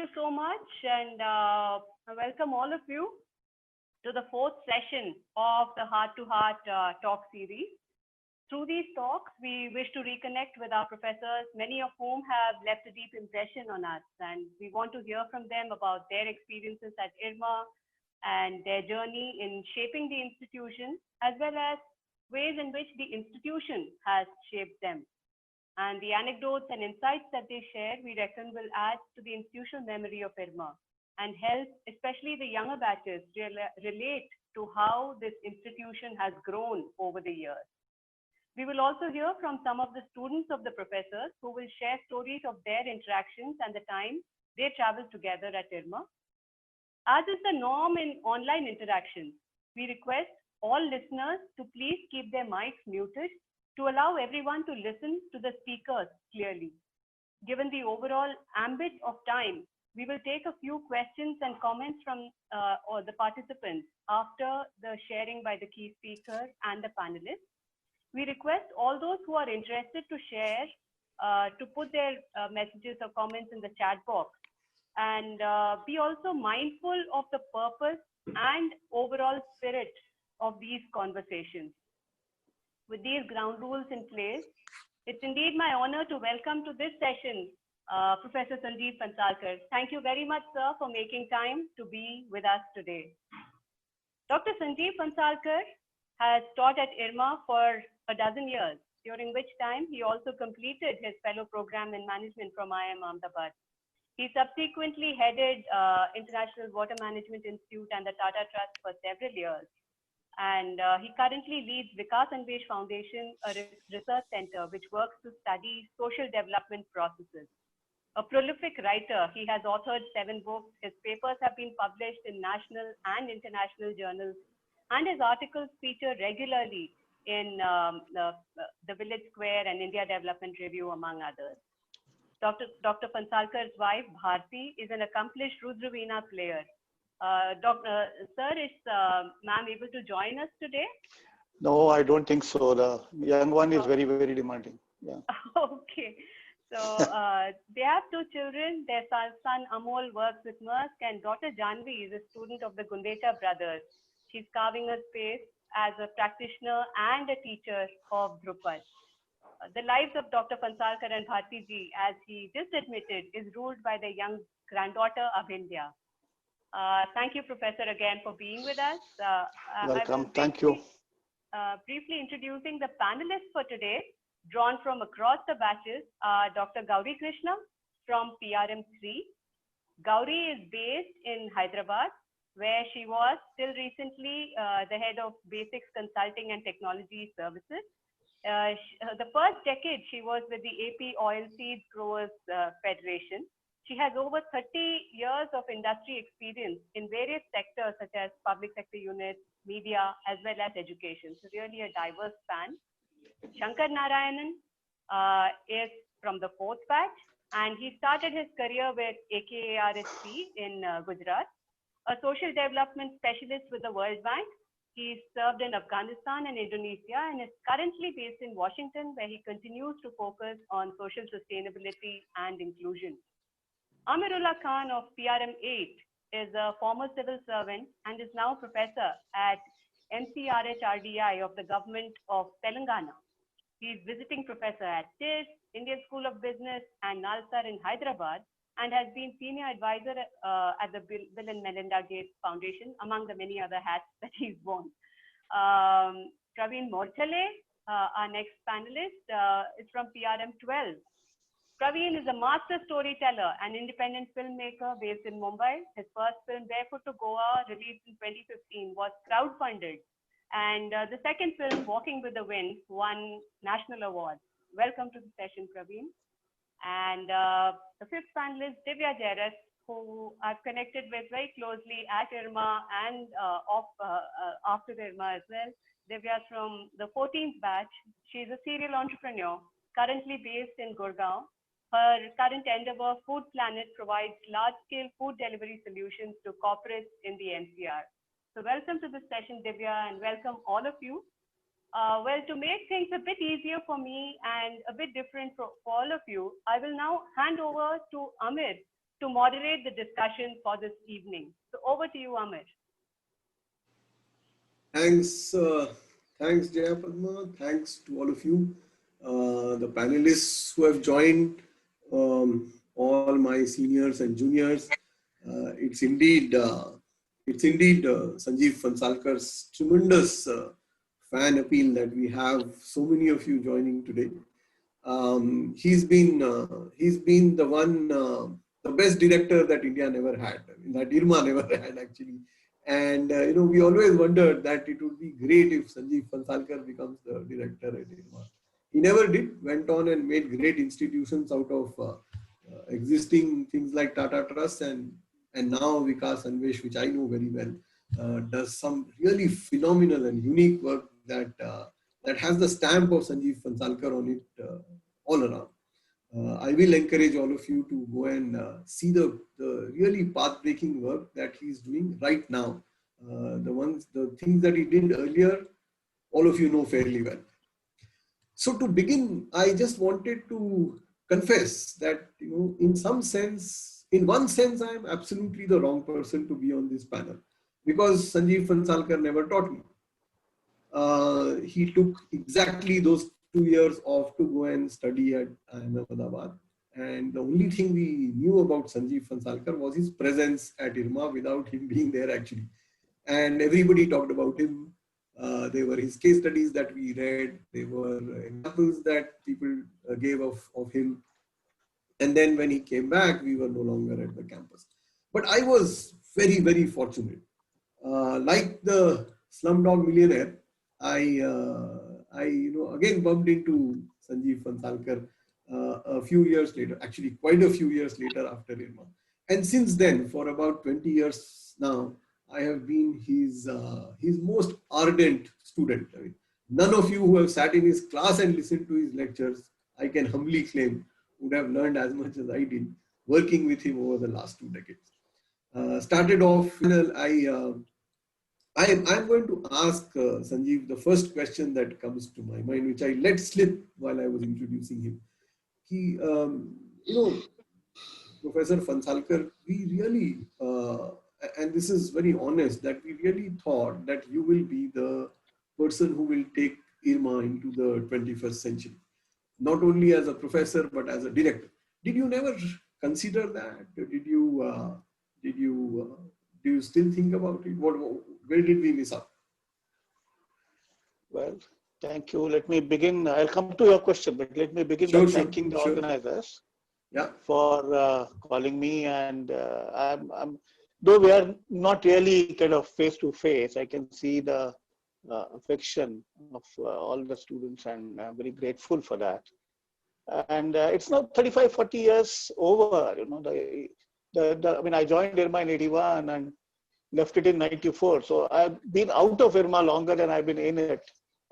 you so much, and I welcome all of you to the fourth session of the Heart to Heart talk series. Through these talks, we wish to reconnect with our professors, many of whom have left a deep impression on us, and we want to hear from them about their experiences at IRMA and their journey in shaping the institution, as well as ways in which the institution has shaped them. And the anecdotes and insights that they share, we reckon, will add to the institutional memory of IRMA and help, especially the younger batches, relate to how this institution has grown over the years. We will also hear from some of the students of the professors who will share stories of their interactions and the time they traveled together at IRMA. As is the norm in online interactions, we request all listeners to please keep their mics muted to allow everyone to listen to the speakers clearly. Given the overall ambit of time, we will take a few questions and comments from all the participants after the sharing by the key speaker and the panelists. We request all those who are interested to share, to put their messages or comments in the chat box, and be also mindful of the purpose and overall spirit of these conversations. With these ground rules in place, it's indeed my honor to welcome to this session Professor Sanjeev Phansalkar. Thank you very much, sir, for making time to be with us today. Dr. Sanjeev Phansalkar has taught at IRMA for a dozen years, during which time he also completed his fellow program in management from IIM Ahmedabad. He subsequently headed International Water Management Institute and the Tata Trust for several years. And he currently leads Vikas Anvesh Foundation, a research center which works to study social development processes. A prolific writer, he has authored 7 books. His papers have been published in national and international journals, and his articles feature regularly in the Village Square and India Development Review, among others. Dr. Phansalkar's wife, Bharti, is an accomplished Rudraveena player. Sir, is ma'am able to join us today? No, I don't think so. The young one is very, very demanding. Yeah. Okay. So they have 2 children. Their son Amol works with Maersk, and daughter Janvi is a student of the Gundeta brothers. She's carving a space as a practitioner and a teacher of Drupal. The lives of Dr. Phansalkar and Bharti ji, as he just admitted, is ruled by the young granddaughter of India. Thank you, Professor, again for being with us. Welcome. Thank you. Briefly introducing the panelists for today, drawn from across the batches, Dr. Gauri Krishna from PRM3. Gauri is based in Hyderabad, where she was till recently the head of Basics Consulting and Technology Services. The first decade, she was with the AP Oilseeds Growers Federation. She has over 30 years of industry experience in various sectors such as public sector units, media, as well as education. So really a diverse span. Shankar Narayanan is from the 4th batch, and he started his career with AKARSP in Gujarat, a social development specialist with the World Bank. He served in Afghanistan and Indonesia and is currently based in Washington, where he continues to focus on social sustainability and inclusion. Amirullah Khan of PRM8 is a former civil servant and is now professor at MCRHRDI of the government of Telangana. He is visiting professor at TISS, Indian School of Business, and NALSAR in Hyderabad, and has been senior advisor at the Bill and Melinda Gates Foundation, among the many other hats that he's worn. Praveen Morchale, our next panelist, is from PRM12. Praveen is a master storyteller and independent filmmaker based in Mumbai. His first film, Barefoot to Goa, released in 2015, was crowdfunded. And the second film, Walking with the Wind, won national awards. Welcome to the session, Praveen. And the 5th panelist, Divya Jairus, who I've connected with very closely at IRMA and after IRMA as well. Divya is from the 14th batch. She's a serial entrepreneur, currently based in Gurgaon. Her current endeavor, Food Planet, provides large-scale food delivery solutions to corporates in the NCR. So welcome to this session, Divya, and welcome all of you. Well, to make things a bit easier for me and a bit different for all of you, I will now hand over to Amir to moderate the discussion for this evening. So over to you, Amir. Thanks, thanks Jaya Padma. Thanks to all of you, the panelists who have joined, all my seniors and juniors. It's indeed Sanjeev Phansalkar's tremendous fan appeal that we have so many of you joining today. He's been the one, the best director that India never had, that IRMA never had actually. And we always wondered that it would be great if Sanjeev Phansalkar becomes the director at IRMA. He never did. Went on and made great institutions out of existing things like Tata Trust, and now Vikas Anvesh, which I know very well, does some really phenomenal and unique work that has the stamp of Sanjeev Phansalkar on it all around. I will encourage all of you to go and see the really path-breaking work that he's doing right now. The things that he did earlier, all of you know fairly well. So to begin, I just wanted to confess that, in one sense, I am absolutely the wrong person to be on this panel, because Sanjeev Phansalkar never taught me. He took exactly those 2 years off to go and study at Ahmedabad. And the only thing we knew about Sanjeev Phansalkar was his presence at IRMA without him being there actually. And everybody talked about him. There were his case studies that we read. There were examples that people gave of him. And then when he came back, we were no longer at the campus. But I was very, very fortunate. Like the Slumdog Millionaire, I again bumped into Sanjeev Phansalkar a few years later, actually quite a few years later after IRMA. And since then, for about 20 years now, I have been his most ardent student. I mean, none of you who have sat in his class and listened to his lectures, I can humbly claim, would have learned as much as I did working with him over the last 2 decades. Started off, I'm going to ask Sanjeev the first question that comes to my mind, which I let slip while I was introducing him. Professor Phansalkar, we really, and this is very honest, that we really thought that you will be the person who will take IRMA into the 21st century, not only as a professor, but as a director. Did you never consider that? Do you still think about it? Where did we miss out? Well, thank you. Let me begin. I'll come to your question, but let me begin by thanking the organizers for calling me. And though we are not really kind of face to face, I can see the affection of all the students, and I'm very grateful for that. And it's now 35, 40 years over. I joined IRMA in 81 and left it in 94. So I've been out of IRMA longer than I've been in it.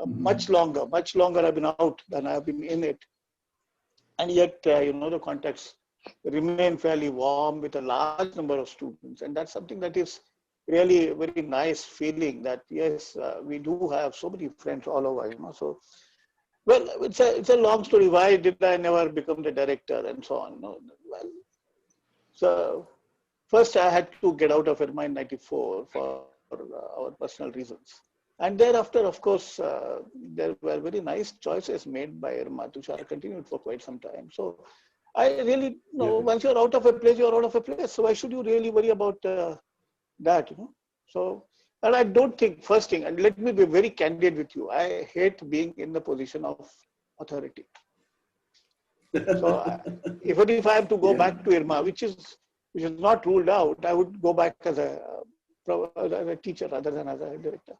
Much longer I've been out than I've been in it. And yet, the contacts remain fairly warm with a large number of students. And that's something that is really a very nice feeling, that yes, we do have so many friends all over, So, well, it's a long story. Why did I never become the director and so on? So first I had to get out of IRMA in 94 for our personal reasons. And thereafter, of course, there were very nice choices made by IRMA, which are continued for quite some time. So I really once you're out of a place, you're out of a place. So why should you really worry about that, So, and I don't think, first thing, and let me be very candid with you, I hate being in the position of authority. So if I have to go back to IRMA, which is not ruled out, I would go back as a teacher rather than as a director.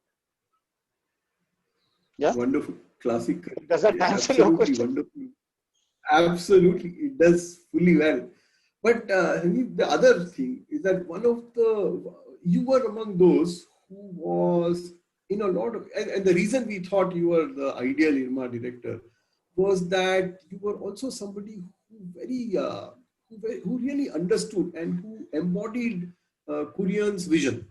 Yeah. Wonderful. Classic. Does that answer your question? Wonderful. Absolutely. It does fully well. But the other thing is that you were among those who was in a lot of, and the reason we thought you were the ideal IRMA director was that you were also somebody who really understood and who embodied Kurian's vision.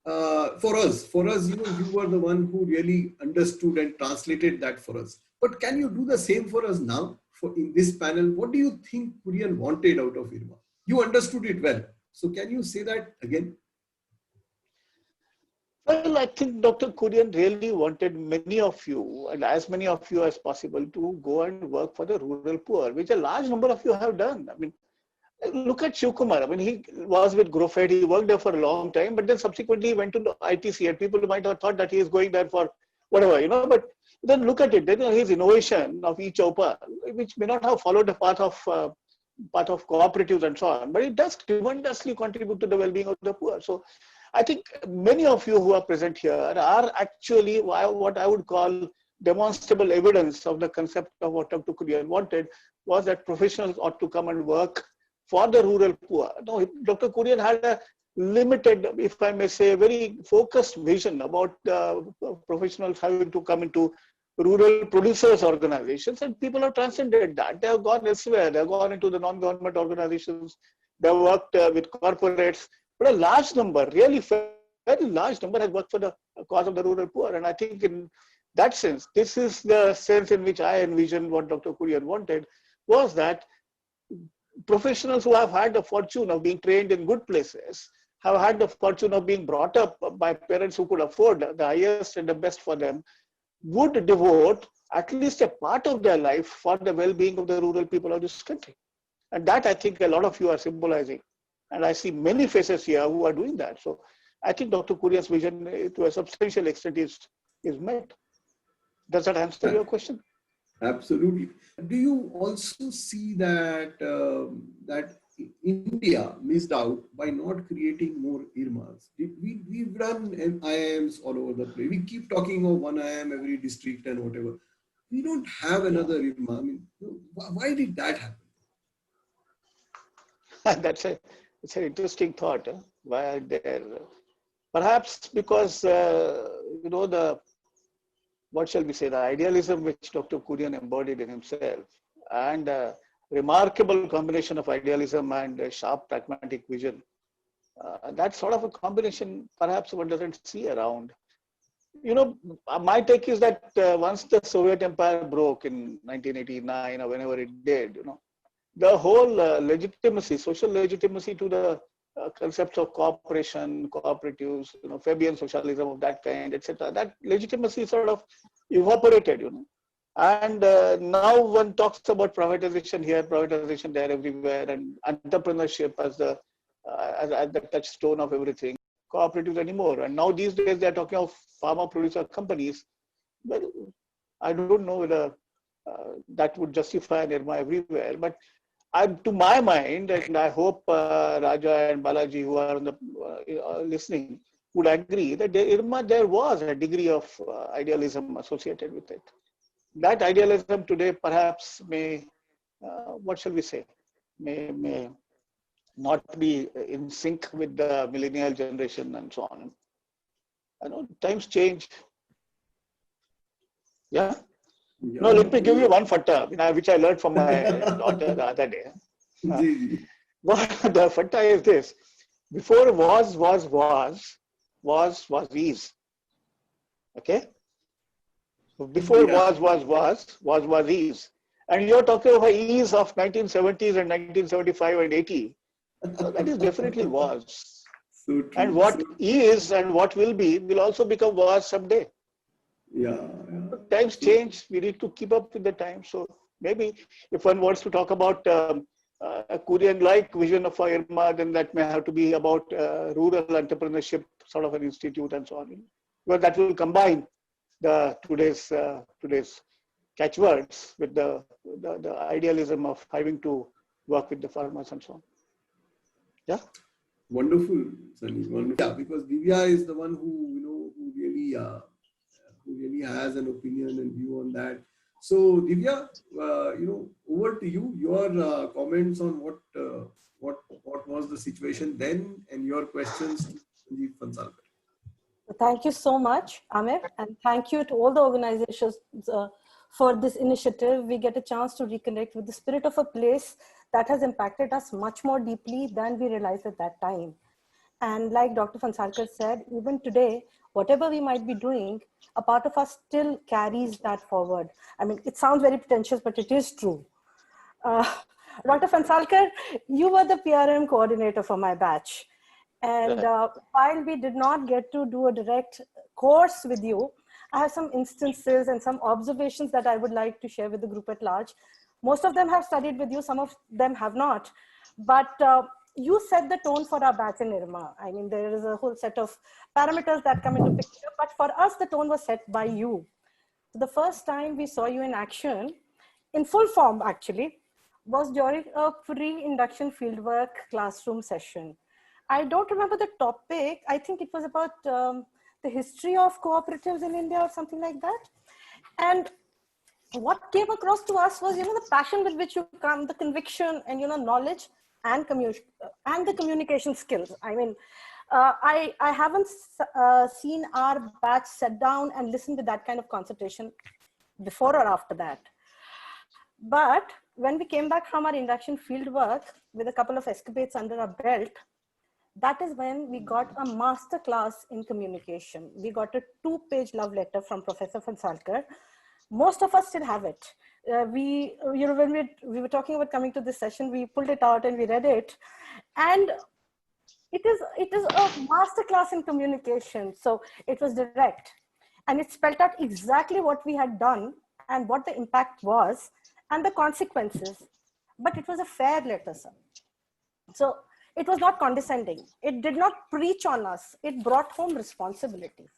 For us, you were the one who really understood and translated that for us. But can you do the same for us now? In this panel, what do you think Kurian wanted out of IRMA? You understood it well. So can you say that again? Well, I think Dr. Kurian really wanted many of you, and as many of you as possible, to go and work for the rural poor, which a large number of you have done. I mean, look at Shivkumar. I mean, he was with Grofed, he worked there for a long time, but then subsequently went to the ITC, and people might have thought that he is going there for whatever, but then look at it, then his innovation of e-Chowpal, which may not have followed the path of cooperatives and so on, but it does tremendously contribute to the well-being of the poor. So I think many of you who are present here are actually what I would call demonstrable evidence of the concept of what Dr. Kurian wanted, was that professionals ought to come and work for the rural poor. No, Dr. Kurian had a limited, if I may say, very focused vision about professionals having to come into rural producers organizations, and people have transcended that. They have gone elsewhere. They have gone into the non-government organizations. They have worked with corporates. But a large number, really very large number, has worked for the cause of the rural poor. And I think in that sense, this is the sense in which I envisioned what Dr. Kurian wanted, was that professionals who have had the fortune of being trained in good places, have had the fortune of being brought up by parents who could afford the highest and the best for them, would devote at least a part of their life for the well-being of the rural people of this country. And that, I think, a lot of you are symbolizing. And I see many faces here who are doing that. So I think Dr. Kurian's vision to a substantial extent is met. Does that answer your question? Absolutely. Do you also see that that India missed out by not creating more IRMAs? We've done IIMs all over the place. We keep talking of one IIM every district and whatever. We don't have another IRMA. I mean, why did that happen? It's an interesting thought. Why are there? Perhaps because what shall we say, the idealism which Dr. Kurian embodied in himself, and a remarkable combination of idealism and a sharp pragmatic vision. That sort of a combination, perhaps one doesn't see around. My take is that once the Soviet Empire broke in 1989 or whenever it did, the whole legitimacy, social legitimacy to the concepts of cooperation, cooperatives, Fabian socialism of that kind, etc. That legitimacy sort of evaporated, And now one talks about privatization here, privatization there, everywhere, and entrepreneurship as the touchstone of everything. Cooperatives anymore, and now these days they are talking of farmer producer companies. Well, I don't know whether that would justify an IRMA everywhere, but to my mind, and I hope Raja and Balaji who are on the listening would agree that there was a degree of idealism associated with it. That idealism today perhaps may, what shall we say, may not be in sync with the millennial generation and so on. I know times change. Yeah. No, let me give you one fatta, which I learned from my daughter the other day. The fatta is this: before was is. Okay. So before was is, and you're talking of ease of 1970s and 1975 and 80. So that is definitely was. So true. And what is and what will be will also become was someday. Yeah. Times change. We need to keep up with the times. So maybe if one wants to talk about a Kurian-like vision of IRMA, then that may have to be about rural entrepreneurship, sort of an institute and so on. Because that will combine the today's catchwords with the idealism of having to work with the farmers and so on. Yeah. Wonderful, Sunny. Wonderful. Yeah, because Divya is the one who really has an opinion and view on that. So Divya, over to you. Your comments on what was the situation then, and your questions to Sanjeev Phansalkar. Thank you so much, Amir, and thank you to all the organizations for this initiative. We get a chance to reconnect with the spirit of a place that has impacted us much more deeply than we realized at that time. And like Dr. Phansalkar said, even today, whatever we might be doing, a part of us still carries that forward. I mean, it sounds very pretentious, but it is true. Dr. Phansalkar, you were the PRM coordinator for my batch. And while we did not get to do a direct course with you, I have some instances and some observations that I would like to share with the group at large. Most of them have studied with you, some of them have not. But you set the tone for our batch in IRMA. I mean, there is a whole set of parameters that come into picture, but for us, the tone was set by you. So the first time we saw you in action, in full form actually, was during a pre-induction fieldwork classroom session. I don't remember the topic. I think it was about the history of cooperatives in India or something like that. And what came across to us was, the passion with which you come, the conviction and, knowledge and the communication skills. I mean, I haven't seen our batch sit down and listen to that kind of concentration before or after that. But when we came back from our induction fieldwork with a couple of escapades under our belt, that is when we got a master class in communication. We got a 2-page love letter from Professor Phansalkar. Most of us still have it. When we were talking about coming to this session, we pulled it out and we read it. And it is a master class in communication. So it was direct. And it spelled out exactly what we had done and what the impact was and the consequences. But it was a fair letter, sir. So it was not condescending. It did not preach on us. It brought home responsibility.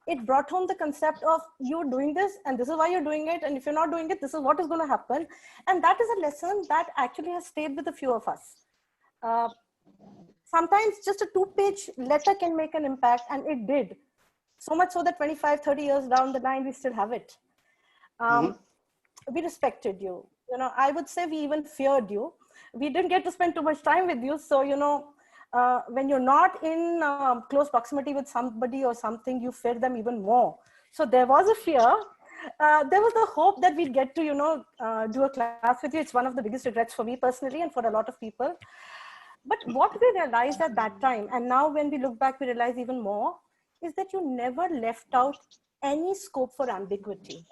It brought home the concept of you're doing this and this is why you're doing it. And if you're not doing it, this is what is going to happen. And that is a lesson that actually has stayed with a few of us. Sometimes just a 2-page letter can make an impact, and it did. So much so that 25, 30 years down the line, we still have it. We respected you. I would say we even feared you. We didn't get to spend too much time with you. So, when you're not in close proximity with somebody or something, you fear them even more. So there was a fear. There was the hope that we'd get to, do a class with you. It's one of the biggest regrets for me personally and for a lot of people. But what we realized at that time, and now when we look back, we realize even more, is that you never left out any scope for ambiguity.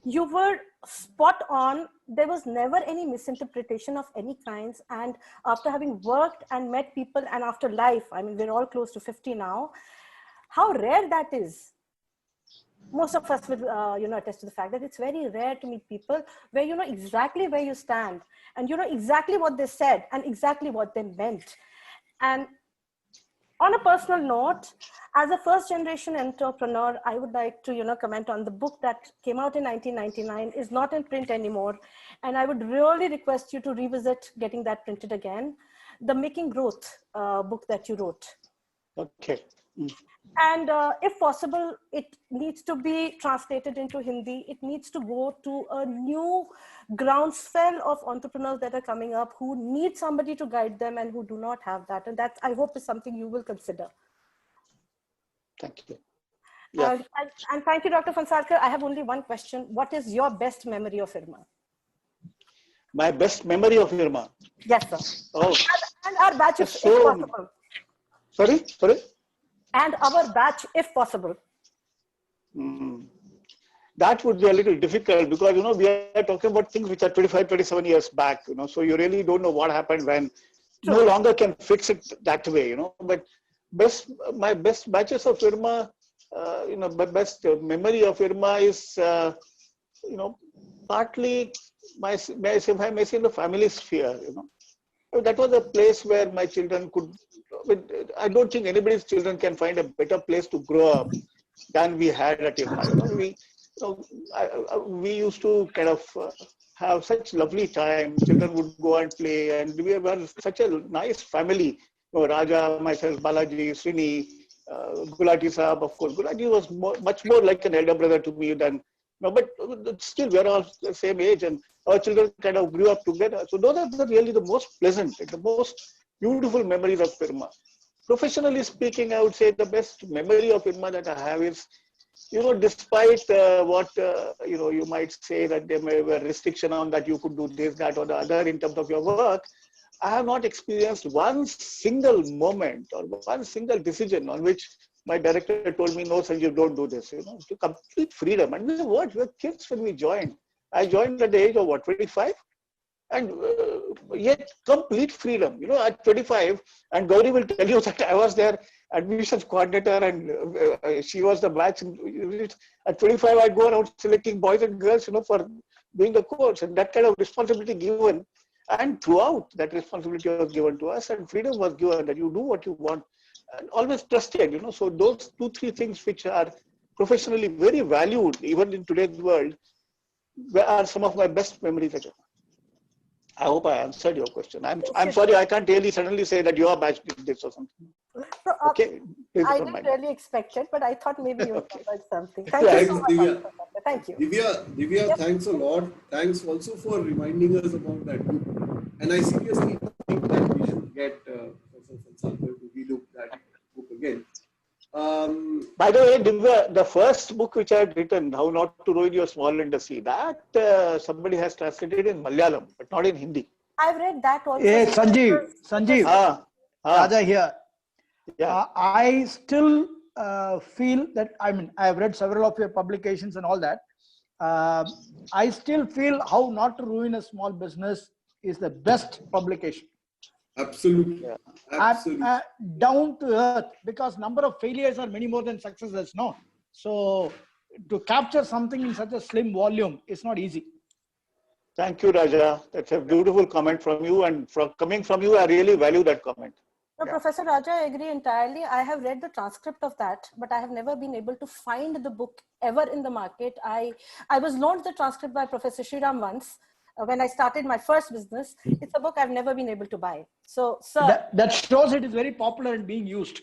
You were spot on. There was never any misinterpretation of any kinds. And after having worked and met people and after life, I mean, we're all close to 50 now, how rare that is. Most of us will, attest to the fact that it's very rare to meet people where you know exactly where you stand and you know exactly what they said and exactly what they meant. And on a personal note, as a first generation entrepreneur, I would like to, comment on the book that came out in 1999, is not in print anymore. And I would really request you to revisit getting that printed again. The Making Growth book that you wrote. Okay. And if possible, it needs to be translated into Hindi. It needs to go to a new groundswell of entrepreneurs that are coming up who need somebody to guide them and who do not have that. And that, I hope, is something you will consider. Thank you. Yeah. And thank you, Dr. Phansalkar. I have only one question. What is your best memory of IRMA? My best memory of IRMA? Yes, sir. Oh. And our batch, if possible. Sorry? And our batch, if possible. That would be a little difficult because, we are talking about things which are 25, 27 years back, so you really don't know what happened when. True. No longer can fix it that way, but my best batches of IRMA, my best memory of IRMA is, partly I may say in the family sphere, That was a place where my children could, I don't think anybody's children can find a better place to grow up than we had at IRMA. We used to kind of have such lovely time. Children would go and play, and we were such a nice family. Raja, myself, Balaji, Srini, Gulati Saab, of course. Gulati was much more like an elder brother to me than, but still we're all the same age, and our children kind of grew up together. So those are really the most pleasant, the most beautiful memories of IRMA. Professionally speaking, I would say the best memory of IRMA that I have is, despite what, you might say that there may be a restriction on that you could do this, that, or the other in terms of your work, I have not experienced one single moment or one single decision on which my director told me, no, Sanjeev, don't do this, to complete freedom. And we were kids when we joined. I joined at the age of 25? and yet complete freedom. You know, at 25, and Gauri will tell you that I was their admissions coordinator, and she was the batch. At 25, I go around selecting boys and girls, you know, for doing the course, and that kind of responsibility given. And throughout, that responsibility was given to us, and freedom was given that you do what you want, and always trusted. You know, so those 2-3 things which are professionally very valued, even in today's world, are some of my best memories. I hope I answered your question. I'm sorry, I can't really suddenly say that your batch did this or something. So, okay. I didn't really expect it, but I thought maybe you covered something. Thank Thanks, you so much. Divya. Thank you. Divya, yep. Thanks a lot. Thanks also for reminding us about that book. And I seriously think that we should get Professor Phansalkar to relook that book again. By the way, Divya, the first book which I had written, How Not to Ruin Your Small Industry, that somebody has translated in Malayalam, but not in Hindi. I've read that also. Hey, Sanjeev. Raja here. Yeah. I still feel that, I mean, I've read several of your publications and all that. I still feel How Not to Ruin a Small Business is the best publication. Absolutely. Yeah. Absolutely. Down to earth, because number of failures are many more than successes, no? So to capture something in such a slim volume is not easy. Thank you, Raja. That's a beautiful comment from you, and coming from you, I really value that comment. No, Professor Raja, I agree entirely. I have read the transcript of that, but I have never been able to find the book ever in the market. I was loaned the transcript by Professor Sriram once when I started my first business. It's a book I've never been able to buy. So, sir. That shows it is very popular and being used.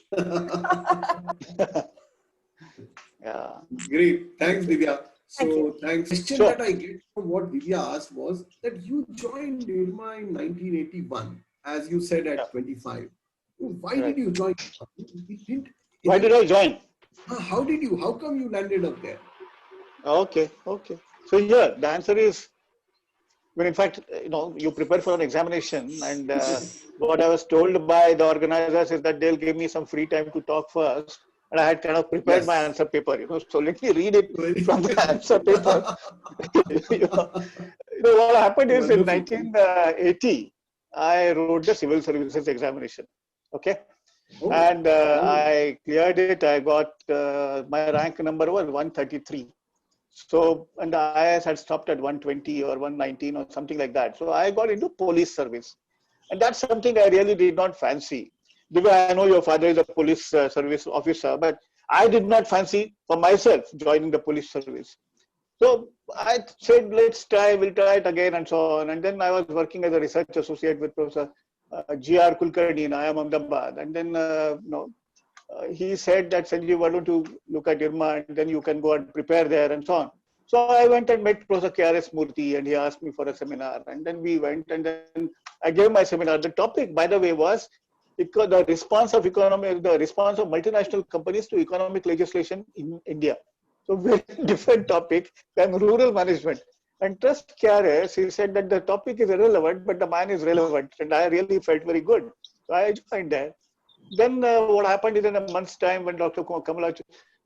Yeah. Great. Thanks, Divya. So thanks. The question Sure. that I get from what Divya asked was that you joined IRMA in 1981, as you said at 25. Why did you join? Why did I join? How did you? How come you landed up there? Okay. So here, the answer is, when in fact, you know, you prepare for an examination, and what I was told by the organizers is that they'll give me some free time to talk first. And I had kind of prepared my answer paper, you know, so let me read it from the answer paper. you know, what happened is in 1980, I wrote the civil services examination. Okay. And I cleared it. I got my rank number was 133. So, and the IAS had stopped at 120 or 119 or something like that. So I got into police service. And that's something I really did not fancy. Because I know your father is a police service officer, but I did not fancy for myself joining the police service. So I said, we'll try it again and so on. And then I was working as a research associate with Professor G.R. Kulkarni in IIM Ahmedabad. And then, he said that, Sanjeev, why don't you look at IRMA and then you can go and prepare there and so on. So I went and met Professor K.R.S. Murthy and he asked me for a seminar. And then we went and then I gave my seminar. The topic, by the way, was the response of multinational companies to economic legislation in India. So very different topic than rural management. And trust KRS, he said that the topic is irrelevant, but the man is relevant. And I really felt very good. So I joined there. Then what happened is in a month's time when Dr. Kamala,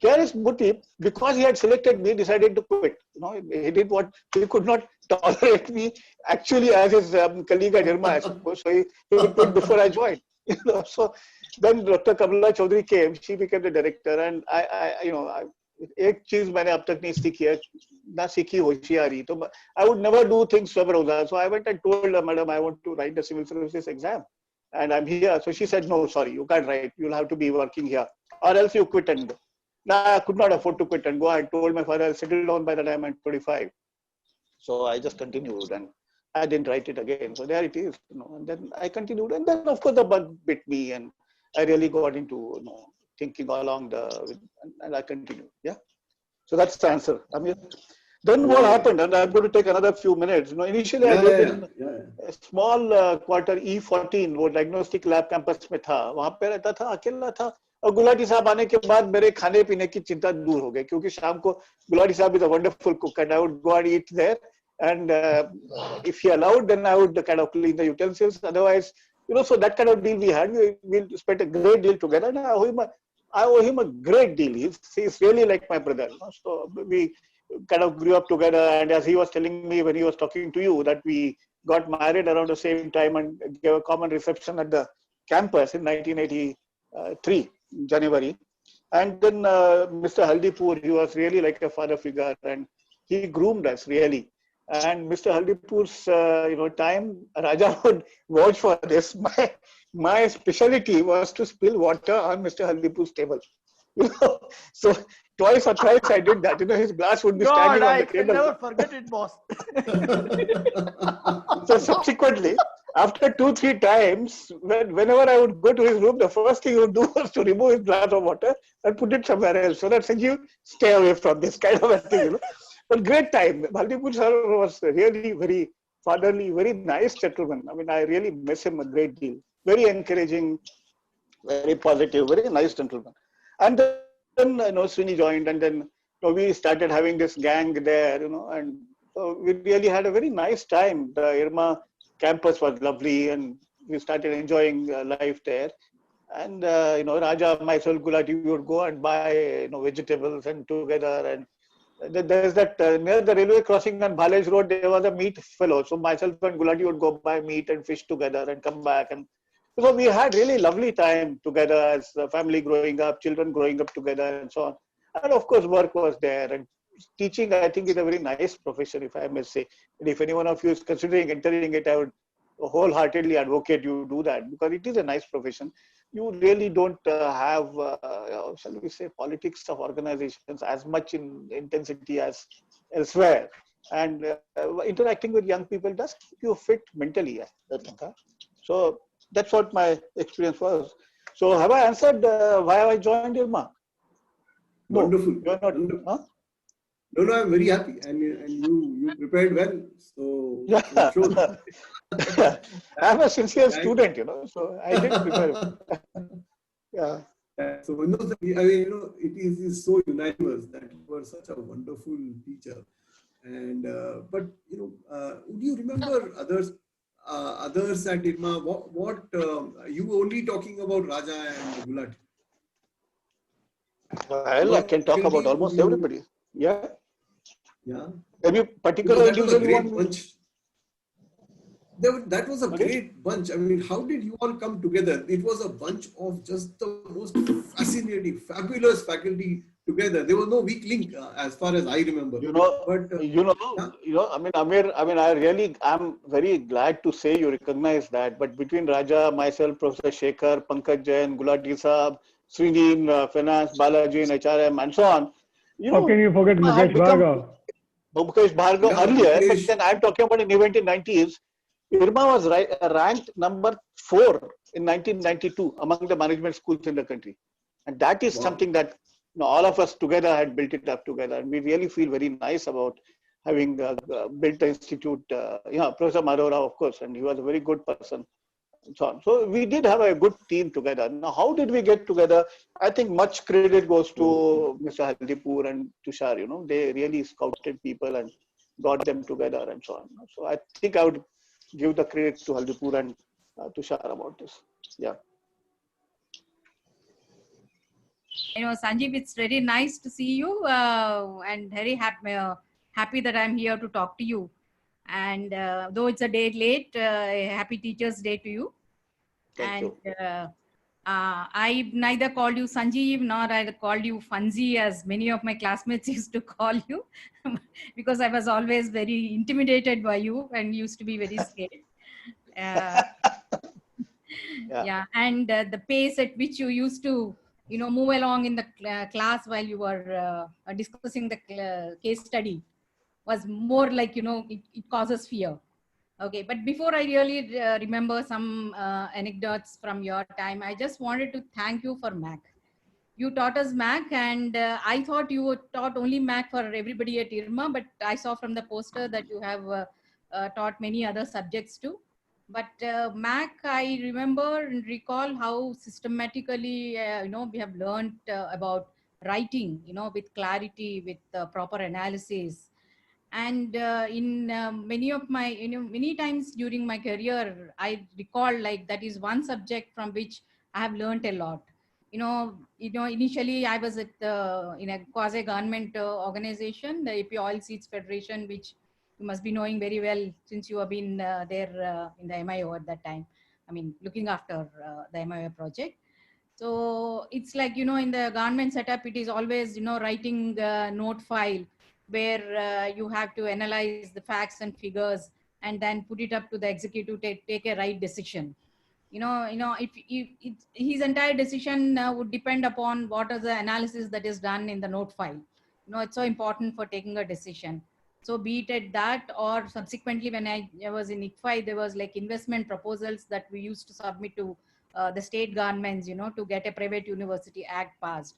KRS Murthy, because he had selected me, decided to quit. You know, he did what he could not tolerate me actually as his colleague at IRMA, I suppose. So he quit before I joined. You know, so then Dr. Kamala Chaudhary came. She became the director, and एक चीज मैंने अब तक नहीं सीखी है, ना सीखी होशियारी. तो I would never do things swabaroda. So I went and told her, Madam, I want to write the civil services exam, and I'm here. So she said, no, sorry, you can't write. You'll have to be working here, or else you quit and go. Now I could not afford to quit and go. I told my father I'll settle down by the time I'm 25. So I just continued, and I didn't write it again. So there it is, you know. And then I continued, and then of course the bug bit me, and I really got into, you know, thinking along and I continued. Yeah. So that's the answer. I mean, then what happened, and I'm going to take another few minutes. You know, initially I lived in a small quarter E14, वो diagnostic lab campus में था. वहाँ पे रहता था, अकेला था. और गुलाटी साहब आने के बाद मेरे खाने पीने की चिंता दूर हो गई, क्योंकि शाम को गुलाटी साहब is a wonderful cook, and I would go and eat there. And if he allowed, then I would kind of clean the utensils. Otherwise, you know, so that kind of deal we had. We spent a great deal together. And I owe him a great deal. He's really like my brother. You know? So we kind of grew up together. And as he was telling me when he was talking to you, that we got married around the same time and gave a common reception at the campus in 1983, January. And then Mr. Haldipur, he was really like a father figure, and he groomed us really. And Mr. Haldipur's time, Raja would watch for this. My specialty was to spill water on Mr. Haldipur's table. So twice or thrice I did that. His glass would be standing on the table. I can never forget it, boss. So subsequently, after 2-3 times, whenever I would go to his room, the first thing he would do was to remove his glass of water and put it somewhere else, so that Sanjeev, stay away from this kind of a thing. But great time. Haldipur sir was really very fatherly, very nice gentleman. I mean, I really miss him a great deal. Very encouraging, very positive, very nice gentleman. And then Srini joined, and then we started having this gang there, and so we really had a very nice time. The IRMA campus was lovely, and we started enjoying life there. And Raja, myself, Gulati, we would go and buy vegetables and together. And there's that near the railway crossing on Bhalej Road, there was a meat fellow. So myself and Gulati would go buy meat and fish together and come back. And so we had really lovely time together as a family growing up, children growing up together, and so on. And of course, work was there. And teaching, I think, is a very nice profession, if I may say. And if any one of you is considering entering it, I would wholeheartedly advocate you do that, because it is a nice profession. You really don't have, shall we say, politics of organizations as much in intensity as elsewhere. And interacting with young people does keep you fit mentally, I think. So that's what my experience was. So have I answered why I joined IRMA? No, wonderful. You're not, huh? No, I'm very happy, and you prepared well. So yeah. Sure. I'm a sincere student, so I did prepare. Yeah. So it is so unanimous that you were such a wonderful teacher, and but would you remember others at IRMA? What you were only talking about Raja and Gulati? Well, I can talk about almost everybody. Yeah. Yeah. Any particular individual one? That was a great bunch. I mean, how did you all come together? It was a bunch of just the most fascinating, fabulous faculty together. There was no weak link, as far as I remember. I mean, Amir, I'm very glad to say you recognize that. But between Raja, myself, Professor Shekhar, Pankaj Jain, Gulati Saab, Srini in finance, Balaji in HRM, and so on. How can you forget Mukesh Bhargav? Mukesh Bhargav earlier, but then I'm talking about an event in 90s. IRMA was ranked number 4 in 1992 among the management schools in the country. And that is something that all of us together had built it up together. And we really feel very nice about having built the institute. Professor Marora, of course, and he was a very good person. And so on. So we did have a good team together. Now, how did we get together? I think much credit goes to Mr. Haldipur and Tushar. They really scouted people and got them together and so on. So I think I would give the credit to Haldipur and Tushar about this. Yeah. Sanjeev, it's very nice to see you and very happy that I'm here to talk to you. And though it's a day late, happy Teachers' Day to you. Thank you. I neither called you Sanjeev nor I called you Fanzi, as many of my classmates used to call you, because I was always very intimidated by you and used to be very scared. Yeah. And the pace at which you used to, move along in the class while you were discussing the case study was more like, it causes fear. Okay, but before I really remember some anecdotes from your time, I just wanted to thank you for MAC. You taught us MAC, and I thought you taught only MAC for everybody at IRMA, but I saw from the poster that you have taught many other subjects too. But MAC, I remember and recall how systematically, we have learned about writing, with clarity, with proper analysis. And in many of my, many times during my career, I recall like that is one subject from which I have learned a lot. Initially I was at in a quasi-government organization, the AP Oil Seeds Federation, which you must be knowing very well since you have been there in the MIO at that time. I mean, looking after the MIO project. So it's like, in the government setup, it is always, writing a note file where you have to analyze the facts and figures and then put it up to the executive to take a right decision. If his entire decision would depend upon what is the analysis that is done in the note file. It's so important for taking a decision. So be it at that, or subsequently when I was in ICFI, there was like investment proposals that we used to submit to the state governments, to get a private university act passed.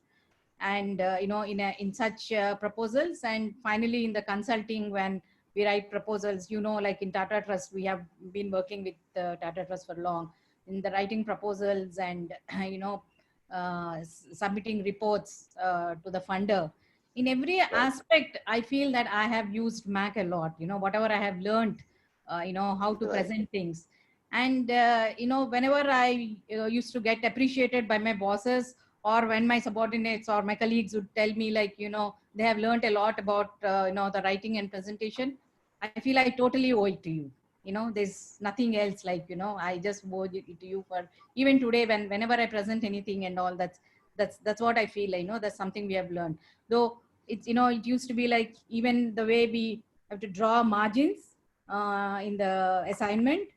And, in such proposals, and finally in the consulting, when we write proposals, like in Tata Trust, we have been working with Tata Trust for long in the writing proposals and, submitting reports to the funder. In every aspect, I feel that I have used Mac a lot, whatever I have learned, how to present things. And, whenever I used to get appreciated by my bosses, or when my subordinates or my colleagues would tell me like, they have learned a lot about, the writing and presentation, I feel I totally owe it to you. There's nothing else, like, I just owe it to you for even today, whenever I present anything and all, that's what I feel, that's something we have learned. Though it's, it used to be like, even the way we have to draw margins in the assignment,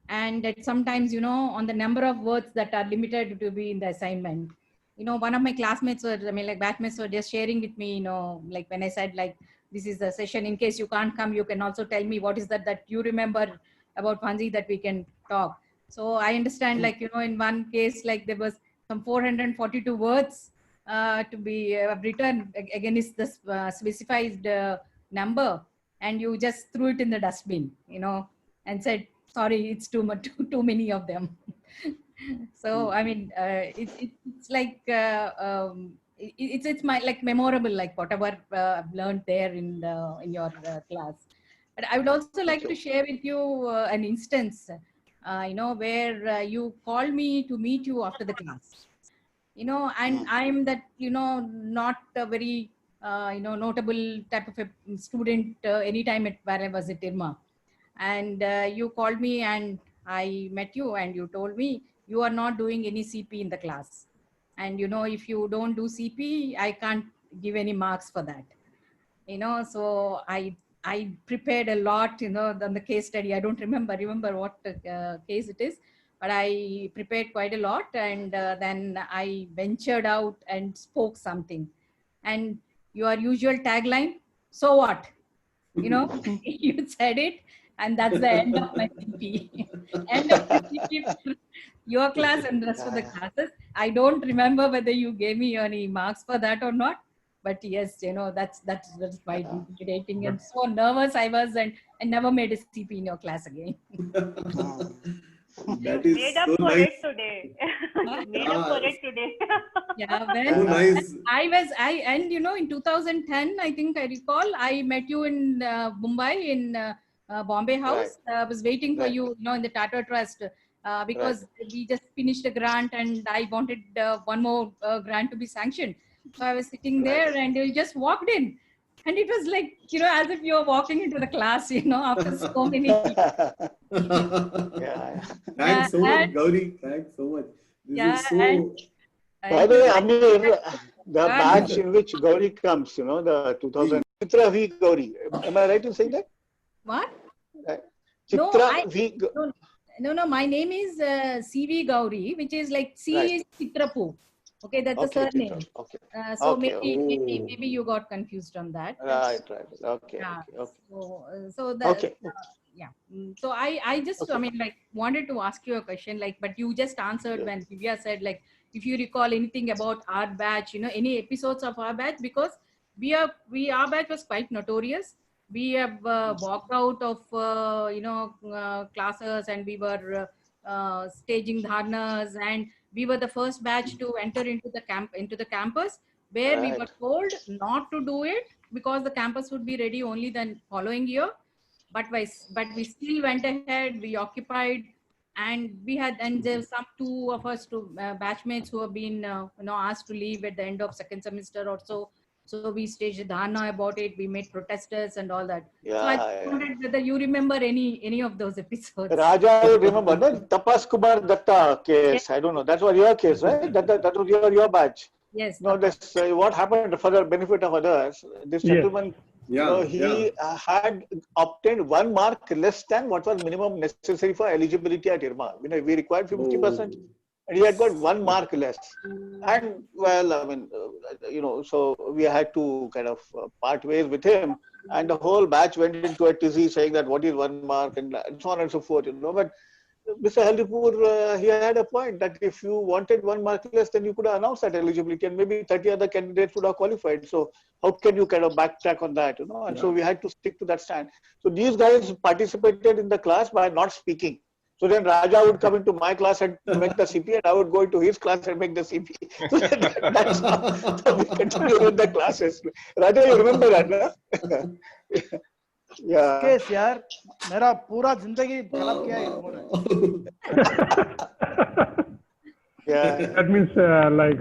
and that sometimes, on the number of words that are limited to be in the assignment. One of my classmates were, batchmates were just sharing with me, like when I said like, this is the session, in case you can't come, you can also tell me what is that you remember about Panji that we can talk. So I understand, like, in one case, like there was some 442 words to be written against the specified number, and you just threw it in the dustbin, and said, sorry, it's too much, too many of them. So I mean, it's like it's my like memorable, like whatever I've learned there in your class. But I would also like to share with you an instance, where you called me to meet you after the class. And I'm that, not a very notable type of a student anytime where I was at IRMA. And you called me and I met you, and you told me you are not doing any CP in the class. And, if you don't do CP, I can't give any marks for that. So I prepared a lot, on the case study. I don't remember what case it is, but I prepared quite a lot. And then I ventured out and spoke something. And your usual tagline, so what? You said it, and that's the end of my CP. End of my CP for your class and the rest of the classes. I don't remember whether you gave me any marks for that or not, but yes, that's quite intimidating, and so nervous I was, and I never made a CP in your class again. That is made up so for nice. it today. Made up for it today. Yeah, so nice. And in 2010, I think I recall, I met you in Mumbai in Bombay House. I was waiting for you, in the Tata Trust, because we just finished a grant, and I wanted one more grant to be sanctioned. So I was sitting there, and you just walked in. And it was like, as if you were walking into the class, after so many people. Thanks so much, Gauri. Thanks so much. This is so... By the way, Amir, the batch in which Gauri comes, the 2000, Chitra V. Gauri. Am I right in saying that? What? Chitra V. No, my name is CV Gauri, which is like C is Chitrapu. Okay, that's the surname. Okay. So maybe you got confused on that. Right. Okay. Yeah. Okay. So that, yeah. So I just, wanted to ask you a question, but you just answered when Divya said, if you recall anything about our batch, any episodes of our batch, because our batch was quite notorious. We have walked out of, classes, and we were staging dharnas, and we were the first batch to enter into the campus, where we were told not to do it because the campus would be ready only the following year. But we still went ahead. We occupied, and there's some two of us, batchmates, who have been asked to leave at the end of second semester or so. So we staged Dharna about it. We made protesters and all that. Yeah, So I wondered whether you remember any of those episodes. Raja, you remember the Tapas Kumar Datta case? Yes. I don't know. That was your case, right? That was your batch. Yes. No, this what happened for the benefit of others. This gentleman, he had obtained 1 mark less than what was minimum necessary for eligibility at IRMA. We required 50%, and he had got 1 mark less. And well, I mean, so we had to kind of part ways with him, and the whole batch went into a tizzy saying that what is 1 mark and so on and so forth. But Mr. Heldipur, he had a point that if you wanted 1 mark less, then you could have announced that eligibility, and maybe 30 other candidates would have qualified. So how can you kind of backtrack on that? And so we had to stick to that stand. So these guys participated in the class by not speaking. So then Raja would come into my class and make the CP, and I would go into his class and make the CP. So that's how we continue with the classes. Raja, you remember that, huh? Yeah. Case, yaar, मेरा पूरा जिंदगी खराब किया है. Yeah. That means like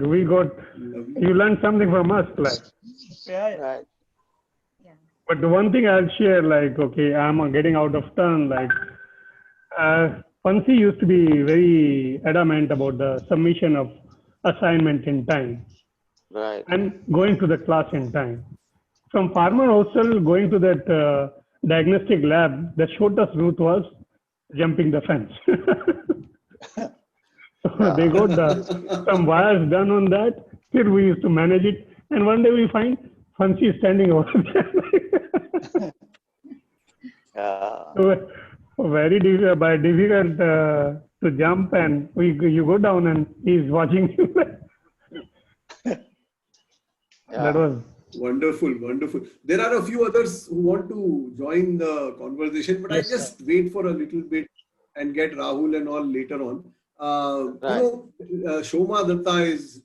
you learned something from us, like. Yeah. Right. But the one thing I'll share, like, okay, I'm getting out of turn, like, Fancy used to be very adamant about the submission of assignment in time. Right. And going to the class in time. From farmer hostel going to that diagnostic lab, the shortest route was jumping the fence. So they got some wires done on that. Still we used to manage it. And one day we find Fancy standing over there. So very difficult to jump, and you go down and he's watching you. That was wonderful. There are a few others who want to join the conversation, but yes, I just wait for a little bit and get Rahul and all later on. Shoma Datta is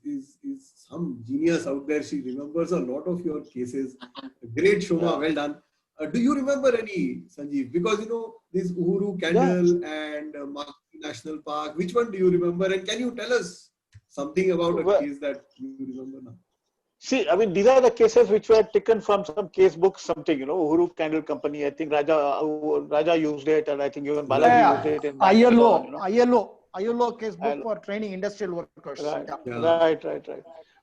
some genius out there. She remembers a lot of your cases. Great, Shoma, well done. Do you remember any, Sanjeev? Because this Uhuru Candle and Makati National Park, which one do you remember? And can you tell us something about a case that you remember now? See, I mean, these are the cases which were taken from some case books, something, Uhuru Candle Company. I think Raja used it, and I think even Balaji used it. ILO case book for training industrial workers. Right.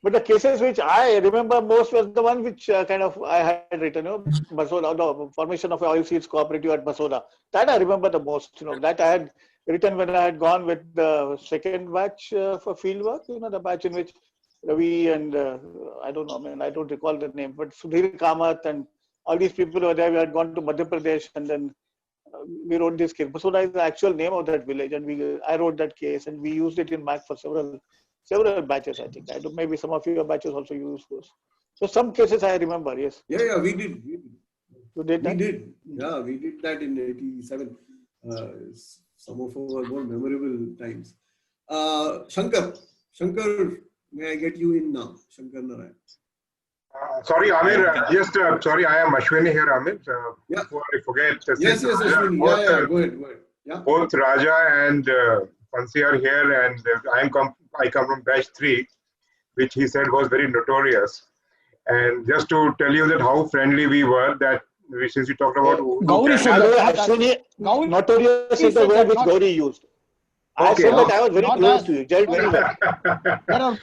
But the cases which I remember most was the one which kind of I had written, Basoda, the formation of oil seeds cooperative at Basoda. That I remember the most, that I had written when I had gone with the second batch for field work, the batch in which Ravi and I don't recall the name, but Sudhir Kamath and all these people were there. We had gone to Madhya Pradesh, and then we wrote this case. Basoda is the actual name of that village, and I wrote that case, and we used it in MAC for several batches, I think. Maybe some of your batches also use those. So some cases I remember, yes. Yeah, we did. You did that? We did. Yeah, we did that in 87. Some of our more memorable times. Shankar, may I get you in now? Shankar Narayan. Sorry, Amir, sorry, I am Ashwini here, Amir. Before I forget. Yes, Ashwini. Go ahead. Yeah. Both Raja and Fancy are here, and I come from batch 3, which he said was very notorious. And just to tell you that how friendly we were, that since we talked about Gauri notorious is the word which Gauri used. I said that I was very close to you. Very well. There are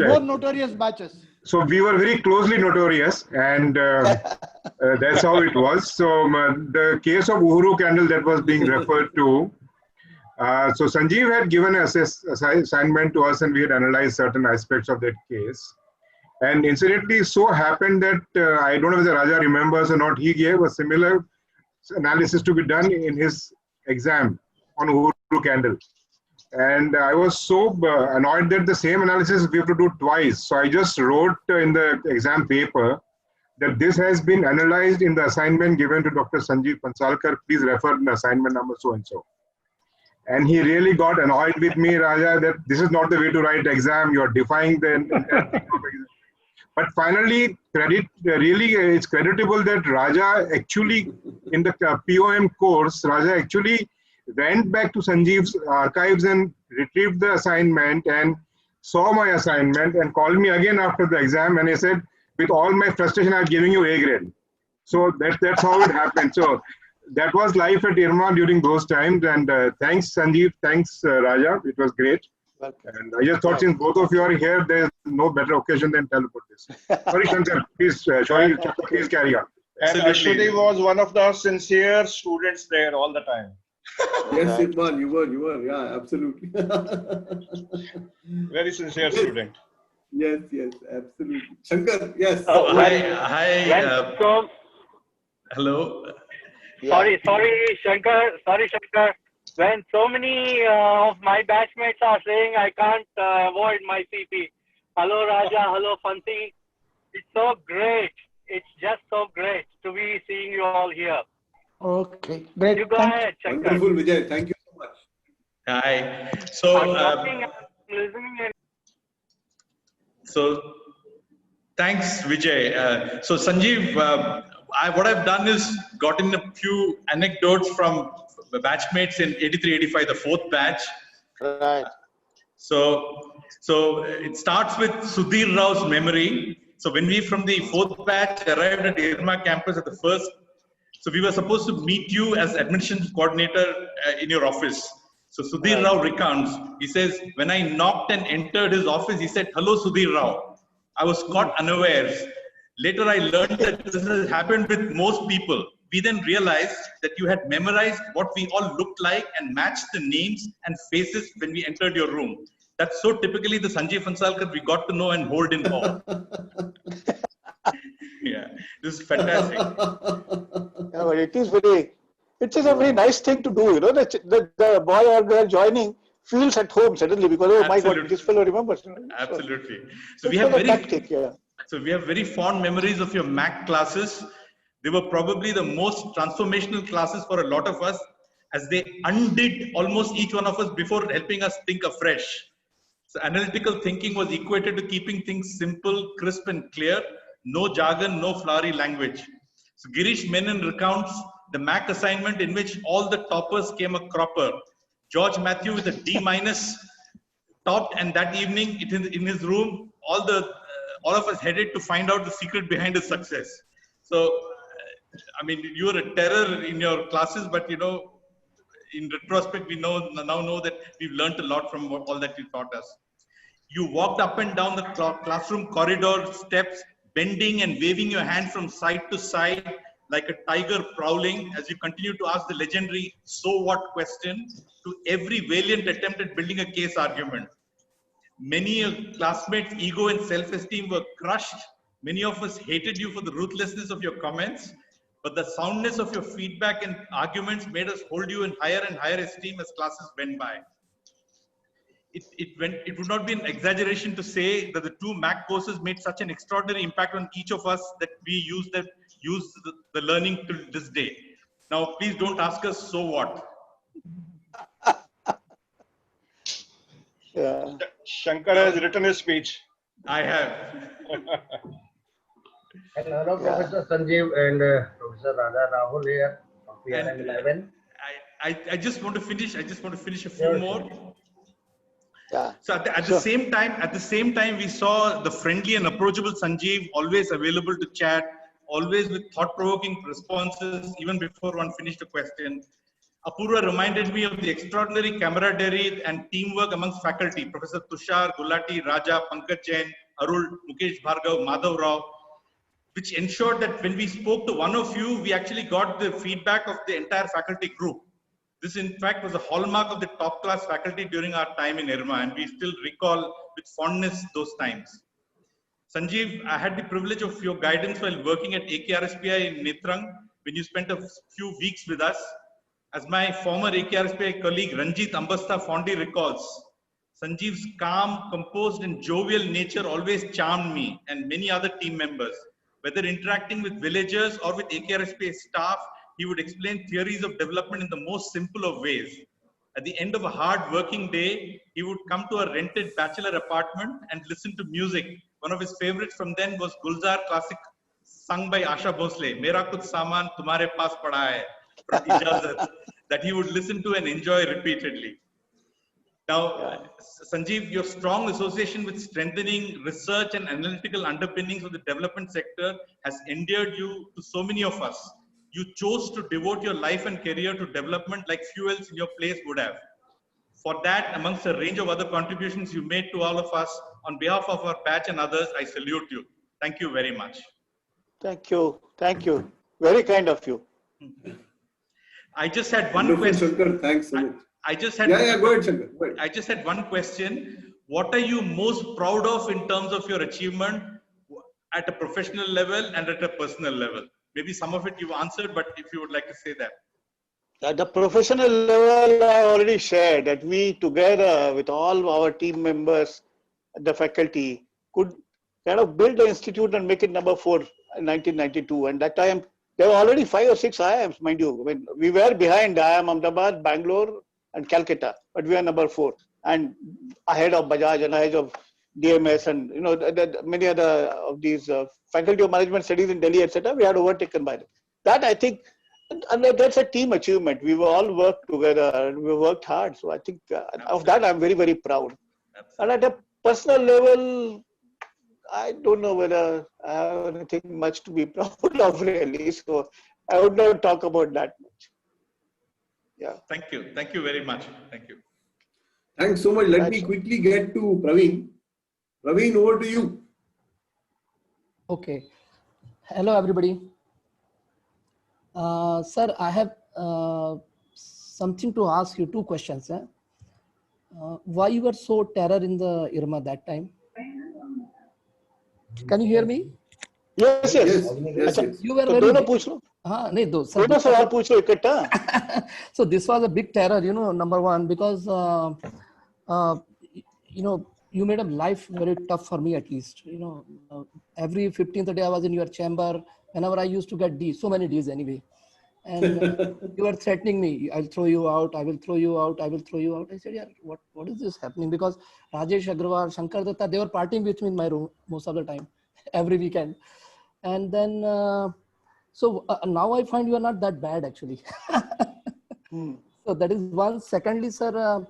more notorious batches. So we were very closely notorious, and that's how it was. So the case of Uhuru Candle that was being referred to, so Sanjeev had given an assignment to us, and we had analyzed certain aspects of that case. And incidentally, so happened that I don't know whether Raja remembers or not, he gave a similar analysis to be done in his exam on Uhuru Candle. And I was so annoyed that the same analysis we have to do twice. So I just wrote in the exam paper that this has been analyzed in the assignment given to Dr. Sanjeev Pansalkar. Please refer to the assignment number so-and-so. And he really got annoyed with me, Raja, that this is not the way to write exam. You're defying the But finally, it's creditable that Raja actually, in the POM course, Raja actually went back to Sanjeev's archives and retrieved the assignment and saw my assignment and called me again after the exam, and he said, with all my frustration, I'm giving you A grade. So that's how it happened. So that was life at IRMA during those times. And thanks, Sanjeev. Thanks, Raja. It was great. And I just thought since both of you are here, there's no better occasion than tell about this. Sorry, Shankar. Please, please carry on. And Ashwini was one of the sincere students there all the time. Yes, Sidman, you were. Yeah, absolutely. Very sincere student. Yes, absolutely. Shankar, yes. Hi. Hello. Sorry, Shankar. When so many of my batchmates are saying I can't avoid my CP. Hello, Raja. Hello, Fancy. It's so great. It's just so great to be seeing you all here. Okay, great. You go ahead, Shankar. Wonderful, Vijay. Thank you so much. Hi. So, I'm listening. So, thanks, Vijay. So, Sanjeev, what I've done is gotten a few anecdotes from the batchmates in 83, 85, the fourth batch. Right. So it starts with Sudhir Rao's memory. So when we from the fourth batch arrived at IRMA campus at the first, so we were supposed to meet you as admissions coordinator in your office. So Sudhir Rao recounts, he says, when I knocked and entered his office, he said, "Hello, Sudhir Rao." I was caught unawares. Later, I learned that this has happened with most people. We then realized that you had memorized what we all looked like and matched the names and faces when we entered your room. That's so typically the Sanjeev Phansalkar we got to know and hold in awe. Yeah, this is fantastic. Yeah, but it is a very nice thing to do, you know, the boy or girl joining feels at home suddenly because, oh my God, this fellow remembers. Absolutely. So we have very fond memories of your Mac classes. They were probably the most transformational classes for a lot of us, as they undid almost each one of us before helping us think afresh. So analytical thinking was equated to keeping things simple, crisp and clear, no jargon, no flowery language. So Girish Menon recounts the Mac assignment in which all the toppers came a cropper. George Matthew with a D- topped, and that evening in his room, all of us headed to find out the secret behind his success. So, I mean, you were a terror in your classes, but you know, in retrospect, we now know that we've learned a lot from all that you taught us. You walked up and down the classroom corridor steps, bending and waving your hand from side to side like a tiger prowling as you continue to ask the legendary "so what" question to every valiant attempt at building a case argument. Many classmates' ego and self-esteem were crushed. Many of us hated you for the ruthlessness of your comments, but the soundness of your feedback and arguments made us hold you in higher and higher esteem as classes went by. It would not be an exaggeration to say that the two Mac courses made such an extraordinary impact on each of us that we use the learning to this day. Now, please don't ask us, "so what?" Yeah. Shankar has written his speech. I have. Hello, Professor Sanjeev and Professor Raja Rahul here of PRM 11. I just want to finish. I just want to finish a few more. Yeah. So at the same time, we saw the friendly and approachable Sanjeev, always available to chat, always with thought-provoking responses, even before one finished a question. Apurva reminded me of the extraordinary camaraderie and teamwork amongst faculty, Professor Tushar, Gulati, Raja, Pankaj Jain, Arul, Mukesh Bhargav, Madhav Rao, which ensured that when we spoke to one of you, we actually got the feedback of the entire faculty group. This, in fact, was a hallmark of the top-class faculty during our time in IRMA, and we still recall with fondness those times. Sanjeev, I had the privilege of your guidance while working at AKRSPI in Netrang when you spent a few weeks with us. As my former AKRSPI colleague Ranjit Ambasta fondly recalls, Sanjeev's calm, composed and jovial nature always charmed me and many other team members. Whether interacting with villagers or with AKRSPI staff, he would explain theories of development in the most simple of ways. At the end of a hard working day, he would come to a rented bachelor apartment and listen to music. One of his favorites from then was Gulzar classic sung by Asha Bhosle, Mera Kuch Saman Tumhare Paas Pada Hai, from Ijazat, that he would listen to and enjoy repeatedly. Now, Sanjeev, your strong association with strengthening research and analytical underpinnings of the development sector has endeared you to so many of us. You chose to devote your life and career to development like few else in your place would have. For that, amongst a range of other contributions you made to all of us, on behalf of our batch and others, I salute you. Thank you very much. Thank you. Thank you. Very kind of you. I just had one question. Shankar, thanks so much. I just had go ahead, Shankar. Go ahead. I just had one question. What are you most proud of in terms of your achievement at a professional level and at a personal level? Maybe some of it you've answered, but if you would like to say that. At the professional level, I already shared that we together with all our team members, the faculty, could kind of build the institute and make it number 4 in 1992. And that time, there were already 5 or 6 IIMs, mind you. I mean, we were behind IIM Ahmedabad, Bangalore, and Calcutta, but we are number 4 and ahead of Bajaj and ahead of DMS and many other of these faculty of management studies in Delhi, etc. We had overtaken by them. That I think. And that's a team achievement. We all worked together and we worked hard. So I think of that, I'm very, very proud. And at a personal level, I don't know whether I have anything much to be proud of really. So I would not talk about that much. Yeah. Thank you. Thank you very much. Thank you. Thanks so much. Let me quickly get to Praveen. Praveen, over to you. Okay. Hello, everybody. Sir, I have something to ask you, 2 questions. Why you were so terror in the IRMA that time? Can you hear me? Yes. You were very... So this was a big terror, number one, because, you made a life very tough for me, at least. Every 15th day I was in your chamber. Whenever I used to get D's, so many D's anyway. And you were threatening me, I'll throw you out, I will throw you out, I will throw you out. I said, yeah, what is this happening? Because Rajesh Agrawal, Shankar Datta, they were partying with me in my room most of the time, every weekend. And then, now I find you are not that bad actually. So that is one. Secondly, sir,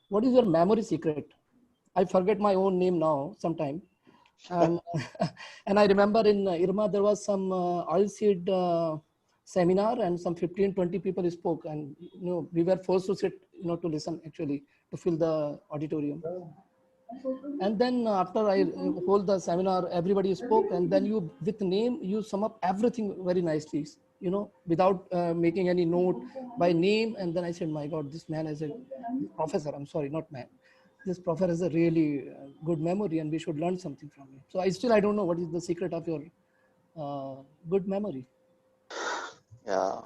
what is your memory secret? I forget my own name now sometime. And I remember in IRMA, there was some oilseed seminar and some 15-20 people spoke, and we were forced to sit to listen actually, to fill the auditorium. And then after I hold the seminar, everybody spoke, and then you with name you sum up everything very nicely, without making any note by name. And then I said, my God, this man is a professor. I'm sorry, not man. This professor has a really good memory and we should learn something from him. So I don't know what is the secret of your good memory. Yeah.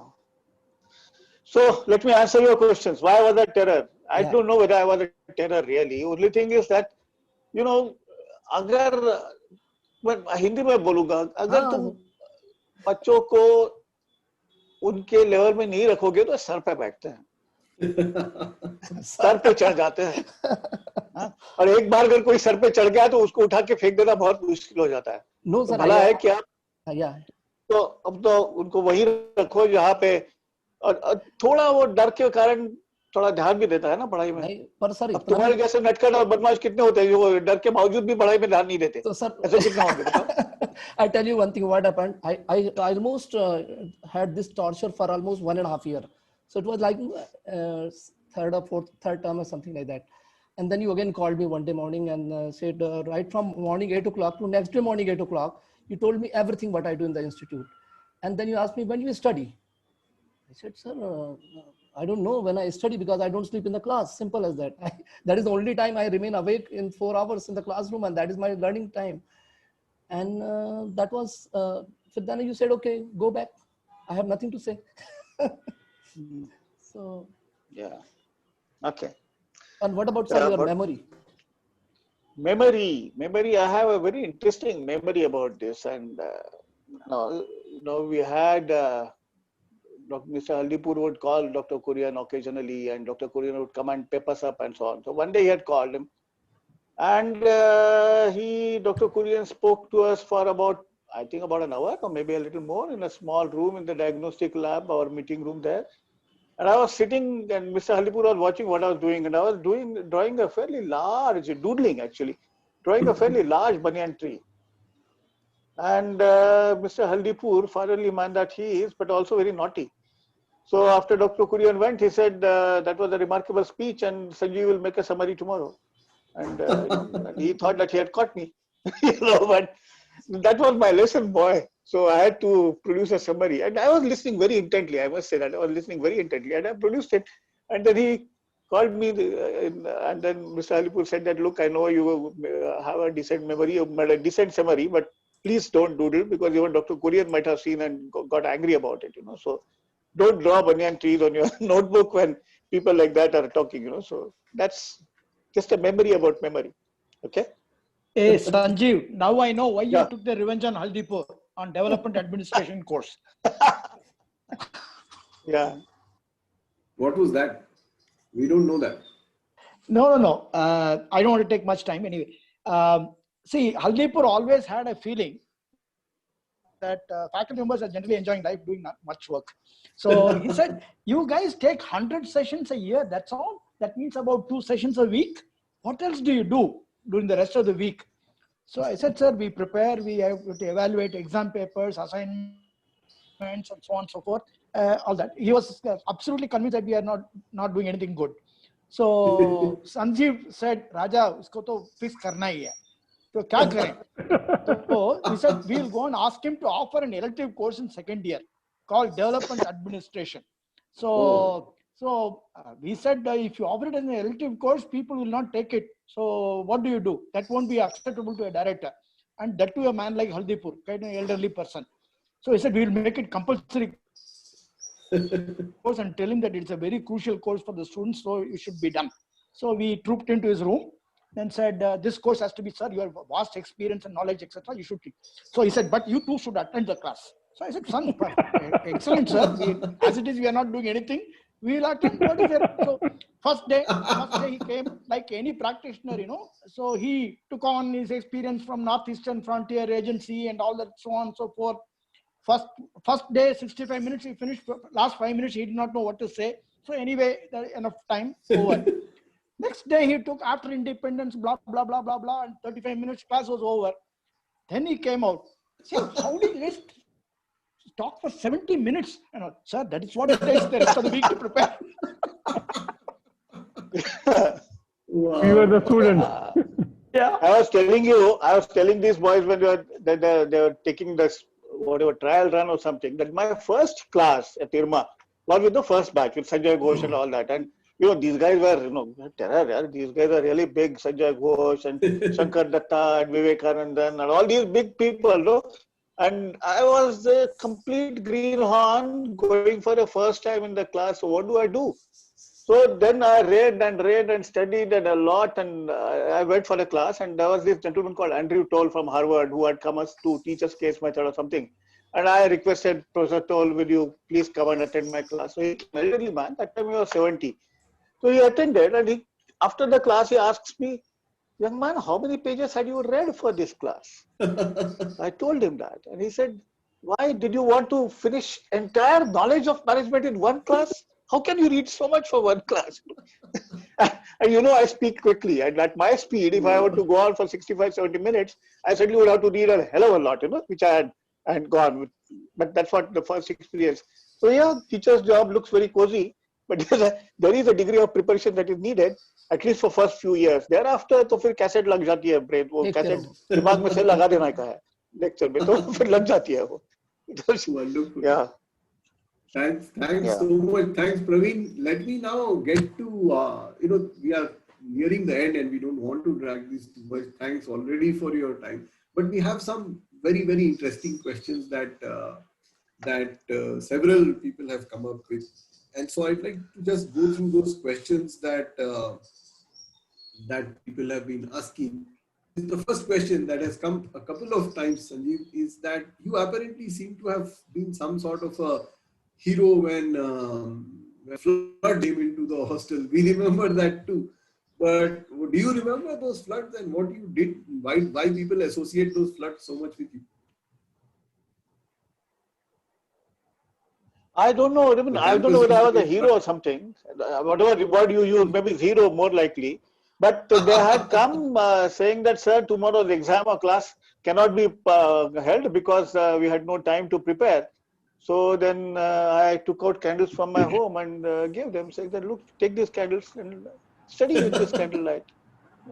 So let me answer your questions. Why was that terror? I don't know whether I was a terror really. Only thing is that, अगर मैं हिंदी में बोलूँगा, अगर तुम बच्चों को उनके level में नहीं रखोगे तो सर पे बैठते हैं. सर पे चढ़ जाते हैं. और एक बार अगर कोई सर पे चढ़ गया तो उसको उठा के फेंक देना बहुत मुश्किल हो जाता है. तो भला है क्या? तो अब तो उनको वही रखो जहाँ पे, और थोड़ा वो डर के कारण थोड़ा ध्यान भी देता है ना पढ़ाई में. पर सर अब तुम्हारे जैसे नटखट और बदमाश कितने होते हैं जो डर के बावजूद भी पढ़ाई में ध्यान नहीं देते. तो सर ऐसे कितने होंगे बताओ? I tell you one thing. What happened? I almost had this torture for almost 1.5 years. So it was like third term or something like that. And then you again called me one day morning and said, right from morning 8 o'clock to next day morning 8 o'clock, you told me everything what I do in the institute. And then you asked me, when you study? I said, sir, I don't know when I study because I don't sleep in the class. Simple as that. That is the only time I remain awake in 4 hours in the classroom, and that is my learning time. And that was, so then you said, okay, go back. I have nothing to say. So. Yeah. Okay. And what about sir, your memory? Memory. I have a very interesting memory about this. And, we had Mr. Aldipur would call Dr. Kurian occasionally, and Dr. Kurian would come and pep us up and so on. So one day he had called him, and Dr. Kurian spoke to us for about an hour or maybe a little more in a small room in the diagnostic lab, our meeting room there. And I was sitting and Mr. Haldipur was watching what I was doing, and I was drawing a fairly large, drawing a fairly large banyan tree. And Mr. Haldipur, fatherly man that he is, but also very naughty. So after Dr. Kurian went, he said, that was a remarkable speech and Sanjeev will make a summary tomorrow. And, and he thought that he had caught me, but that was my lesson, boy. So I had to produce a summary and I was listening very intently. I must say that I was listening very intently and I produced it. And then he called me and then Mr. Haldipur said that, look, I know you have a decent memory, you made a decent summary, but please don't doodle because even Dr. Kurian might have seen and got angry about it, So don't draw banyan trees on your notebook when people like that are talking, So that's just a memory about memory. Okay. Hey, Sanjeev, now I know why you took the revenge on Haldipur on development administration course. Yeah. What was that? We don't know that. No. I don't want to take much time anyway. See, Haldipur always had a feeling that faculty members are generally enjoying life, doing not much work. So he said, you guys take 100 sessions a year, that's all? That means about 2 sessions a week. What else do you do during the rest of the week? So I said, sir, we prepare, we have to evaluate exam papers, assignments, and so on and so forth, all that. He was absolutely convinced that we are not doing anything good. So Sanjeev said, Raja, isko to fix karna hi hai. So kya kare? So he said, we'll go and ask him to offer an elective course in second year called Development Administration. So we said, if you offer it as an elective course, people will not take it. So what do you do? That won't be acceptable to a director. And that to a man like Haldipur, kind of an elderly person. So he said, we will make it compulsory course and tell him that it's a very crucial course for the students, so it should be done. So we trooped into his room and said, this course has to be, sir, you have vast experience and knowledge, etc. You should teach. So he said, but you too should attend the class. So I said, son, excellent, sir. As it is, we are not doing anything. We will attend. What is it? So first day he came like any practitioner, So he took on his experience from Northeastern Frontier Agency and all that, so on and so forth. First day, 65 minutes, he finished. Last 5 minutes, he did not know what to say. So anyway, enough time, over. Next day, he took after independence, blah, blah, blah, blah, blah, and 35 minutes, class was over. Then he came out. See, how did he talk for 70 minutes? Sir, that is what it takes the rest of the week to prepare. Wow. We were the students. Yeah. I was telling these boys when they were taking this whatever trial run or something, that my first class at IRMA was with the first batch with Sanjay Ghosh and all that. And these guys were, terror. These guys are really big. Sanjay Ghosh and Shankar Datta and Vivekanandan and all these big people, And I was a complete greenhorn going for the first time in the class. So what do I do? So then I read and studied and a lot, and I went for the class. And there was this gentleman called Andrew Toll from Harvard who had come to teach us case method or something. And I requested Professor Toll, will you please come and attend my class? So he came, an elderly man, that time he was 70. So he attended, and after the class he asks me, young man, how many pages had you read for this class? I told him that. And he said, why did you want to finish entire knowledge of management in one class? How can you read so much for one class? And I speak quickly. And at my speed, if I were to go on for 65, 70 minutes, I certainly would have to read a hell of a lot, which I had gone with. But that's what the first experience. So yeah, teacher's job looks very cozy. But there is a degree of preparation that is needed, at least for first few years. Thereafter, तो फिर cassette लग जाती है brain वो cassette दिमाग में से लगा देना का है लेक्चर में तो फिर लग जाती है वो. Wonderful. Yeah. Thanks so much. Thanks, Praveen. Let me now get to, we are nearing the end and we don't want to drag this too much. Thanks already for your time. But we have some very, very interesting questions that several people have come up with. And so I'd like to just go through those questions that people have been asking. The first question that has come a couple of times, Sanjeev, is that you apparently seem to have been some sort of a hero when flood came into the hostel. We remember that too. But do you remember those floods and what you did? Why people associate those floods so much with you? I don't know. Even I don't know whether I was a hero or something. Whatever word you use, maybe hero more likely. But they had come saying that, sir, tomorrow's exam or class cannot be held because we had no time to prepare. So then I took out candles from my home and gave them, saying that, look, take these candles and study with this candlelight.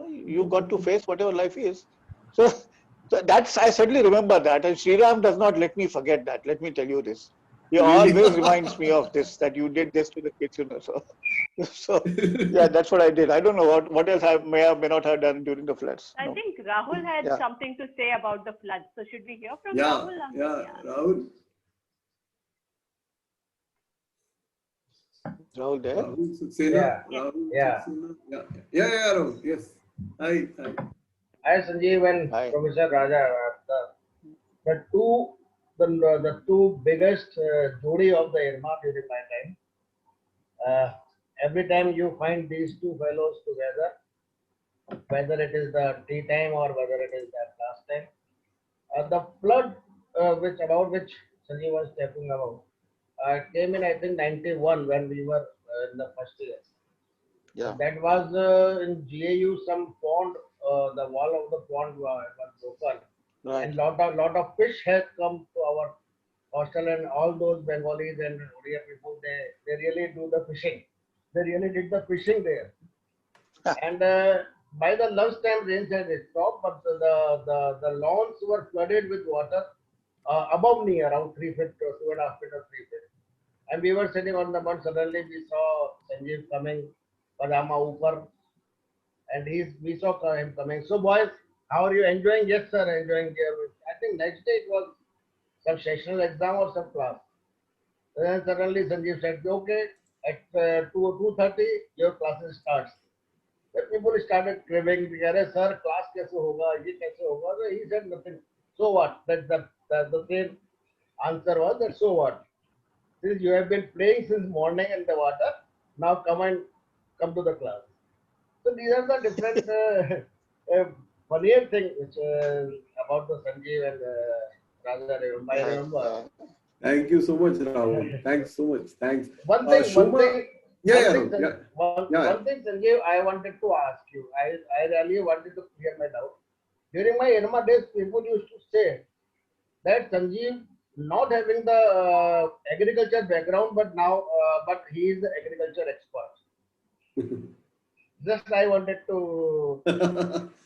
You got to face whatever life is. So that's, I certainly remember that. And Sriram does not let me forget that. Let me tell you this. He always reminds me of this, that you did this to the kids, you know. So yeah, that's what I did. I don't know what else I may or may not have done during the floods. I think Rahul had something to say about the floods. So should we hear from Rahul? Rahul? Rahul there? Rahul Saxena. Rahul. Yes. Hi. Hi, Sanjeev and Professor Raja. The two biggest jodi of the IRMA during my time. Every time you find these two fellows together, whether it is the tea time or whether it is the class time, the flood about which Sanjeev was talking about came in, I think, 91 when we were in the first year. Yeah. That was in GAU, some pond, the wall of the pond was broken. Right. And lot of fish had come to our hostel, and all those Bengalis and Odia people, they really do the fishing. They really did the fishing there. And by the lunchtime, rains had stopped, but the lawns were flooded with water above me, around 3 feet, 2.5 feet or 3 feet. And we were sitting on the mud. Suddenly we saw Sanjeev coming, Pajama upar, and we saw him coming. So boys, how are you enjoying? Yes, sir, enjoying here. I think next day it was some sessional exam or some class. And then suddenly Sanjeev said, okay, at 2:30 your classes starts. The people started craving, sir, class kaise hoga, ye kaise hoga? So he said nothing. So what? The same answer was that, so what? Since you have been playing since morning in the water, now come to the class. So these are the different funnier thing which about the Sanjeev and Raja. I remember. Thank you so much, Rahul. Thanks so much. Thanks. One thing, Sanjeev, I wanted to ask you. I really wanted to clear my doubt. During my IRMA days, people used to say that Sanjeev not having the agriculture background, but he is the agriculture expert. Just I wanted to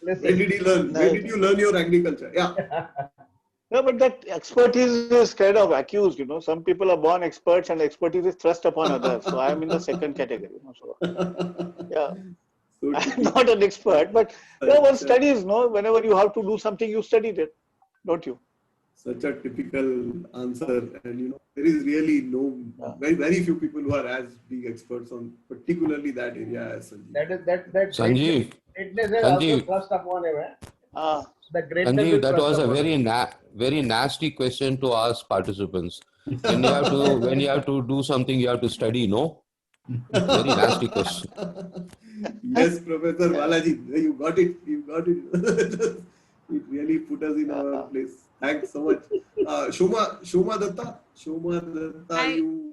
listen. When did you learn? When did you learn your agriculture? Yeah. No, but that expertise is kind of accused, you know. Some people are born experts and expertise is thrust upon others. So I'm in the second category. You know, so, yeah. I'm not an expert, but one studies, no? Whenever you have to do something, you studied it, don't you? Such a typical answer, and you know, there is really very few people who are as big experts on particularly that area as Sanjeev. That Sanjeev. Greatness is also thrust upon him. Sanjeev, that was a very nasty question to ask participants. When you have to do something, you have to study, no? Very nasty question. Yes, Professor Balaji, you got it. You got it. It really put us in our place. Thanks so much. Shoma Datta. Hi. You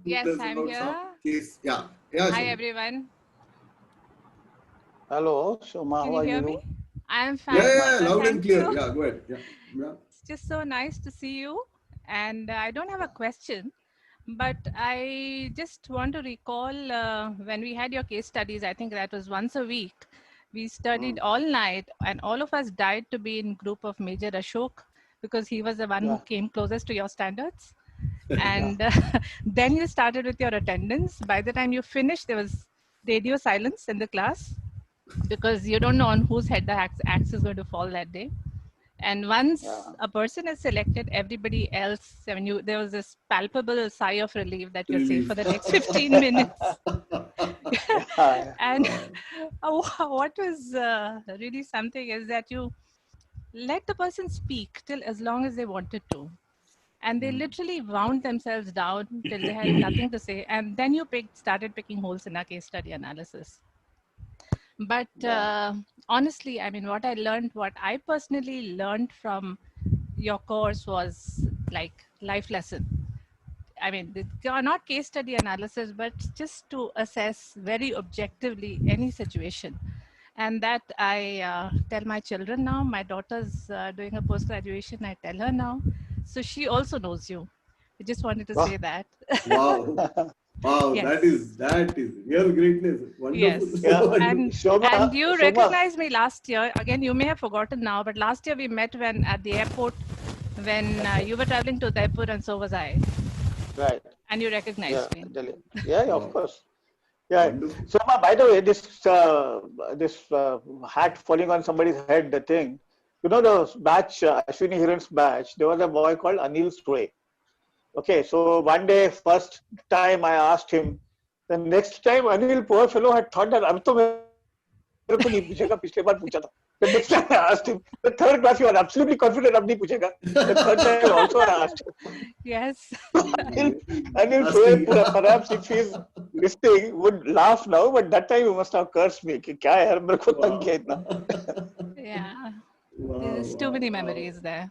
Yes, I'm here. Case. Yeah. Hi, everyone. Hello, Shoma. Can how are you hear you? me? I'm fine. Yeah, loud Thank and clear. you. Yeah, go ahead. Yeah. It's just so nice to see you. And I don't have a question, but I just want to recall when we had your case studies, I think that was once a week. We studied all night, and all of us died to be in group of Major Ashok because he was the one who came closest to your standards. And then you started with your attendance. By the time you finished, there was radio silence in the class because you don't know on whose head the axe is going to fall that day. And once a person is selected, everybody else, there was this palpable sigh of relief that you're safe for the next 15 minutes. And what was really something is that you let the person speak till as long as they wanted to. And they literally wound themselves down till they had nothing to say. And then you started picking holes in our case study analysis. But honestly, I mean, what I personally learned from your course was like life lesson. I mean, they are not case study analysis, but just to assess very objectively any situation. And that I tell my children now. My daughter's doing a post-graduation. I tell her now. So she also knows you. I just wanted to say that. Wow. Wow, Yes. that is real greatness. Wonderful. Yes. Wonderful. And you recognized me last year. Again, you may have forgotten now, but last year we met when at the airport when you were traveling to Udaipur and so was I. Right. And you recognized me. Yeah, of course. Yeah. So, by the way, this hat falling on somebody's head, the thing, you know, the batch, Ashwini Hiran's batch, there was a boy called Anil Sway. Okay, so one day, first time I asked him, the next time Anil, poor fellow, had thought that the next time I asked him, the third class, you are absolutely confident ab nahi puchega. The third time also I asked him. Yes. Anil, perhaps if he's listening, would laugh now, but that time you must have cursed me. Ki kya yaar, mere ko tang kiya itna. Yeah. There's too many memories there.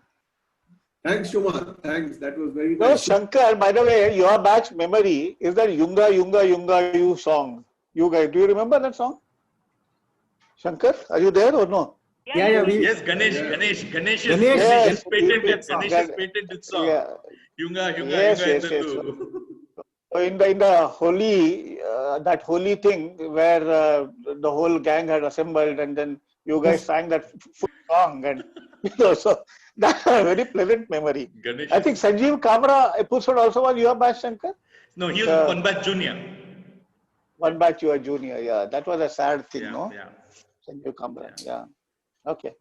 Thanks, Shumar. Thanks. That was very No, nice. Shankar, by the way, your batch memory is that Yunga, Yunga, Yunga, you song. You guys, do you remember that song? Shankar, are you there or no? Yes, Ganesh has patented this song. Yeah. Yunga, Yunga, Yes, Yunga. yes, yes. So in the holy, that holy thing where the whole gang had assembled and then you guys sang that full song and so that's a very pleasant memory. Ganesh. I think Sanjeev Kamra episode also was your batch, Shankar? No, he was one batch junior. One batch you are junior, yeah. That was a sad thing, no? Yeah. Sanjeev Kamra, yeah. Okay.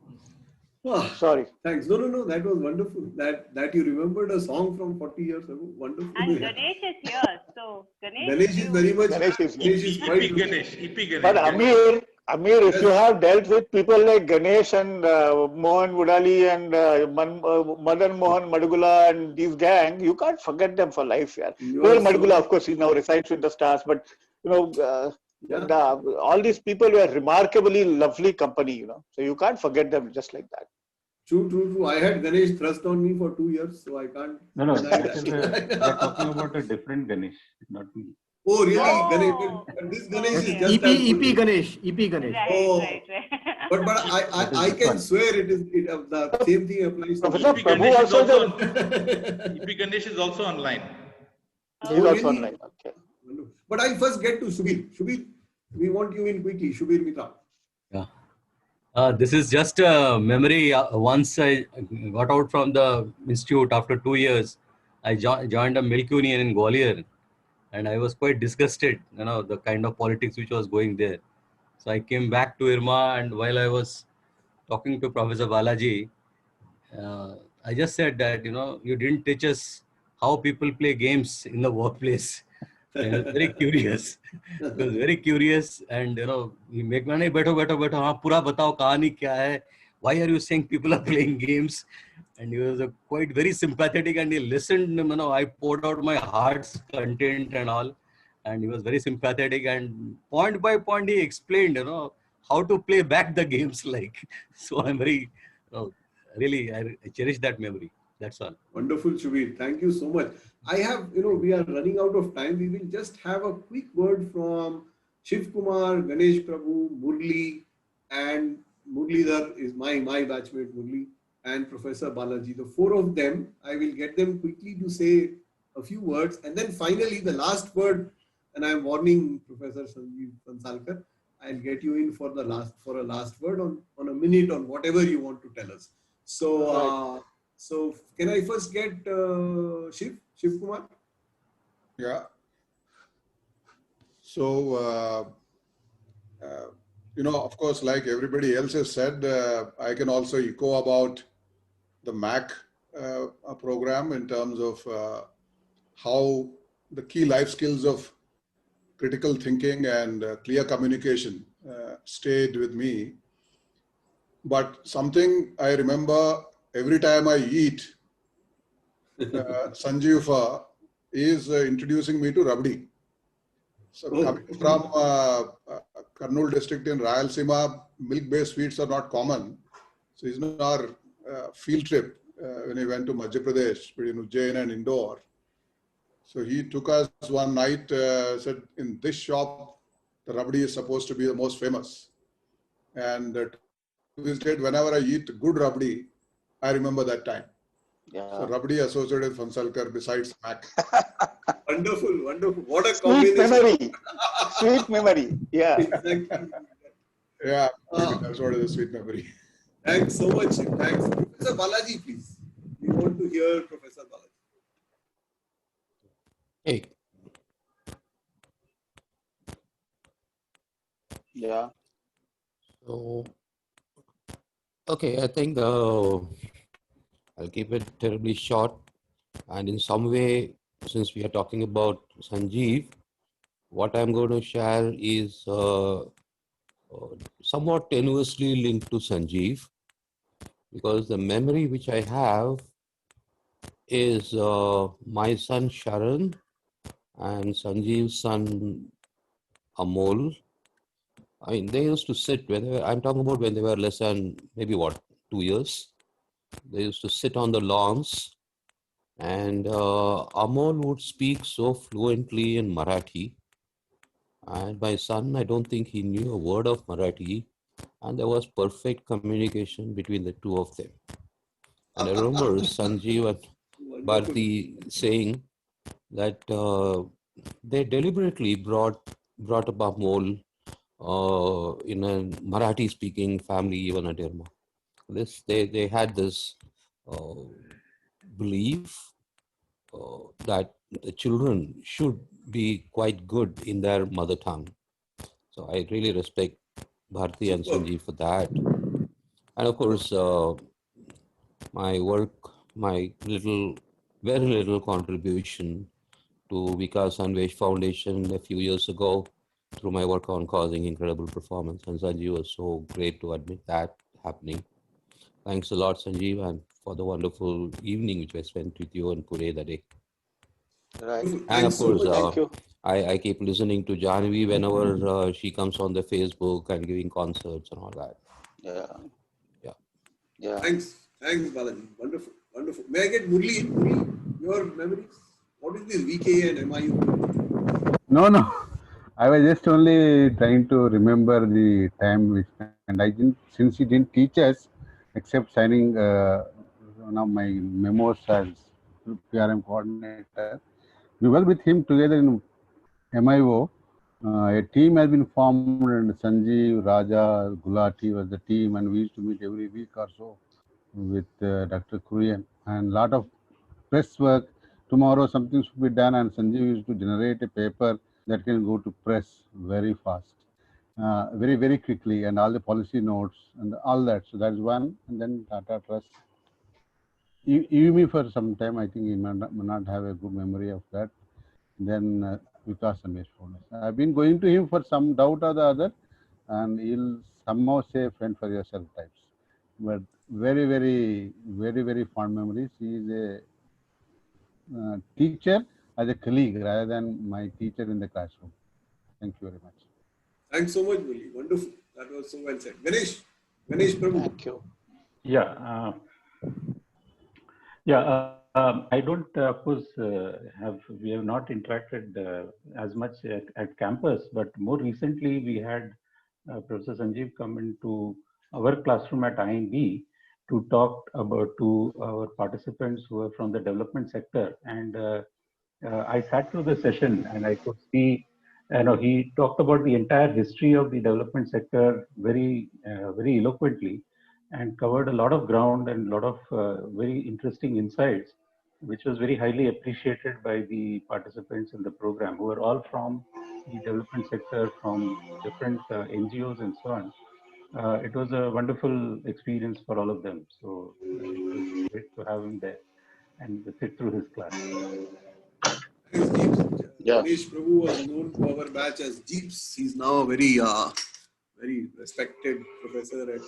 Oh, sorry. Thanks. No. That was wonderful. That you remembered a song from 40 years ago. Wonderful. And Ganesh is here. So Ganesh is very much. Ganesh is quite. EP Ganesh. But Amir, if you have dealt with people like Ganesh and Mohan Budali and Madan Mohan Madugula and these gang, you can't forget them for life. Yeah. Well, Madugula, of course, he now resides with the stars, but you know, all these people were remarkably lovely company, you know. So you can't forget them just like that. True. I had Ganesh thrust on me for 2 years, so I can't. No. They're talking about a different Ganesh, not me. Oh, really? Oh. Ganesh. This Ganesh is just EP Ganesh. Right. But I can swear the same thing applies to EP Ganesh is also online. He's also online. Okay. But I first get to Shubir. Shubir, we want you in quickly. Shubir Mitra. Yeah. This is just a memory. Once I got out from the institute after 2 years, I joined a milk union in Gwalior. And I was quite disgusted, you know, the kind of politics which was going there. So I came back to IRMA, and while I was talking to Professor Balaji, I just said that, you know, you didn't teach us how people play games in the workplace. I was very curious. I was very curious, and you know, he make me beto. हाँ पूरा बताओ कहानी क्या है? Why are you saying people are playing games? And he was quite very sympathetic, and he listened. You know, I poured out my heart's content and all, and he was very sympathetic. And point by point, he explained, you know, how to play back the games. Like, so I'm very, really, I cherish that memory. That's all. Wonderful, Shubir. Thank you so much. I have, you know, we are running out of time. We will just have a quick word from Shiv Kumar, Ganesh Prabhu, Murli, and Murlidhar is my batchmate Murli, and Professor Balaji. The four of them, I will get them quickly to say a few words, and then finally the last word, and I am warning Professor Sanjeev Pansalkar, I'll get you in for a last word on a minute on whatever you want to tell us. So, so can I first get Shiv Kumar? Yeah. So, you know, of course, like everybody else has said, I can also echo about the MAC program in terms of how the key life skills of critical thinking and clear communication stayed with me. But something I remember every time I eat, Sanjeev is introducing me to Rabdi. So coming from Kurnool district in Rayalaseema, milk-based sweets are not common. So he's on our field trip when he went to Madhya Pradesh between Ujjain and Indore. So he took us one night, said, in this shop, the rabdi is supposed to be the most famous. And to this date, whenever I eat good rabdi, I remember that time. Yeah. So rabdi associated with Phansalkar besides Mac. Wonderful, wonderful. What a Sweet combination. memory. Sweet memory. Yeah. Exactly. Yeah, that's what is a sweet memory. Thanks so much. Thanks. Professor Balaji, please. We want to hear Professor Balaji. Hey. Yeah. So, okay, I think I'll keep it terribly short. And in some way, since we are talking about Sanjeev, what I'm going to share is somewhat tenuously linked to Sanjeev, because the memory which I have is my son Sharan and Sanjeev's son Amol. I mean, they used to sit, I'm talking about when they were less than maybe 2 years. They used to sit on the lawns, and Amol would speak so fluently in Marathi. And my son, I don't think he knew a word of Marathi, and there was perfect communication between the two of them. And I remember Sanjeev and Bharti saying that they deliberately brought up Amol in a Marathi-speaking family, even at Irma. They had this belief that the children should be quite good in their mother tongue. So I really respect Bharti and Sanjeev for that. And of course, my work, my very little contribution to Vikas Anvesh Foundation a few years ago through my work on causing incredible performance. And Sanjeev was so great to admit that happening. Thanks a lot, Sanjeev, and for the wonderful evening which I spent with you in Pune that day. Right. And of course, Thank you. I keep listening to Janvi whenever she comes on the Facebook and giving concerts and all that. Yeah. Yeah. Yeah. Thanks. Thanks, Balaji. Wonderful. Wonderful. May I get Murli? Murli, your memories? What is this VK and MIU? No. I was just only trying to remember the time which, and I didn't, since he didn't teach us, except signing one of my memos as PRM coordinator. We worked with him together in MIO. A team has been formed, and Sanjeev, Raja, Gulati was the team, and we used to meet every week or so with Dr. Kurian, and a lot of press work. Tomorrow something should be done, and Sanjeev used to generate a paper that can go to press very fast, very, very quickly, and all the policy notes and all that. So that's one. And then Tata Trust. EUMI for some time, I think he may not have a good memory of that. Then Vikas Anvesh Foundation. I've been going to him for some doubt or the other, and he'll somehow say friend for yourself types. But very, very, very, very fond memories. He is a teacher as a colleague rather than my teacher in the classroom. Thank you very much. Thanks so much, Murli. Wonderful. That was so well said. Ganesh Prabhu. Thank you. Yeah. I don't, of course, we have not interacted as much at campus, but more recently we had Professor Sanjeev come into our classroom at INB to talk to our participants who are from the development sector. And I sat through the session and I could see, he talked about the entire history of the development sector very, very eloquently, and covered a lot of ground and a lot of very interesting insights, which was very highly appreciated by the participants in the program, who are all from the development sector, from different NGOs and so on. It was a wonderful experience for all of them. So it was great to have him there and sit through his class. Yeah. Ganesh Prabhu was known to our batch as Jeeps. He's now a very respected professor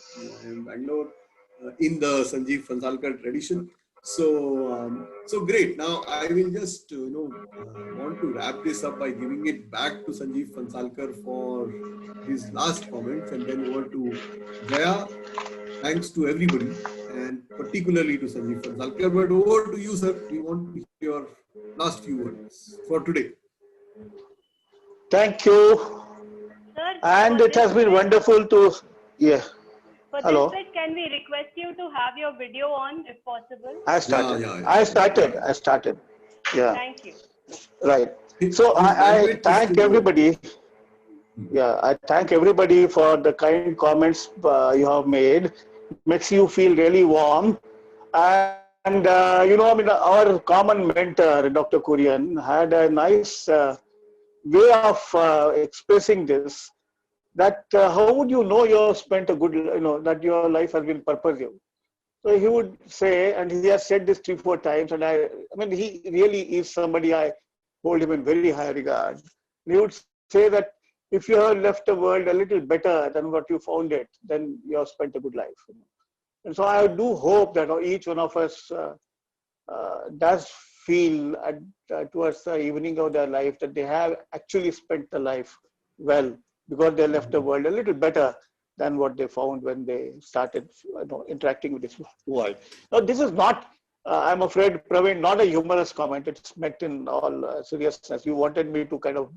in Bangalore in the Sanjeev Phansalkar tradition. So great. Now I will just want to wrap this up by giving it back to Sanjeev Phansalkar for his last comments, and then over to Jaya. Thanks to everybody, and particularly to Sanjeev Phansalkar. But over to you, sir. We want to hear your last few words for today. Thank you. Sir, And for it has this been bit- wonderful to, yeah. For Hello. this bit, can we request you to have your video on if possible? I started. Yeah. I started. Yeah. Thank you. Right. So I thank everybody. Yeah, I thank everybody for the kind comments you have made. Makes you feel really warm. And you know, I mean, our common mentor, Dr. Kurian, had a nice way of expressing this. That how would you know you have spent a good, you know, that your life has been purposive? So he would say, and he has said this 3-4 times, and I mean, he really is somebody I hold him in very high regard. He would say that if you have left the world a little better than what you found it, then you have spent a good life. And so I do hope that each one of us does feel towards the evening of their life that they have actually spent the life well, because they left the world a little better than what they found when they started interacting with this world. Now, this is not, I'm afraid, Praveen, not a humorous comment. It's meant in all seriousness. You wanted me to kind of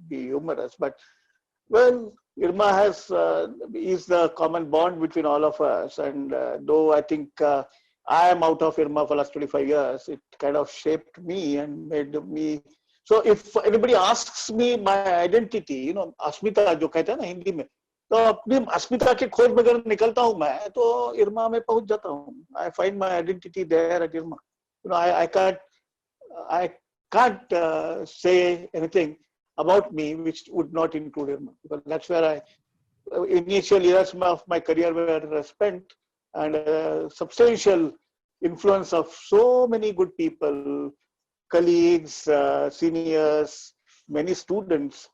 be humorous, but well, Irma has is the common bond between all of us. And though I think I am out of Irma for the last 25 years, it kind of shaped me and made me. So if anybody asks me my identity, you know, अस्मिता जो कहते हैं ना हिंदी में, तो अपनी अस्मिता के खोज में अगर निकलता हूँ मैं, तो इरमा में पहुँच जाता हूँ. I find my identity there at Irma. You know, I can't say anything about me which would not include Irma, because that's where initial years of my career were spent, and substantial influence of so many good people, colleagues, seniors, many students.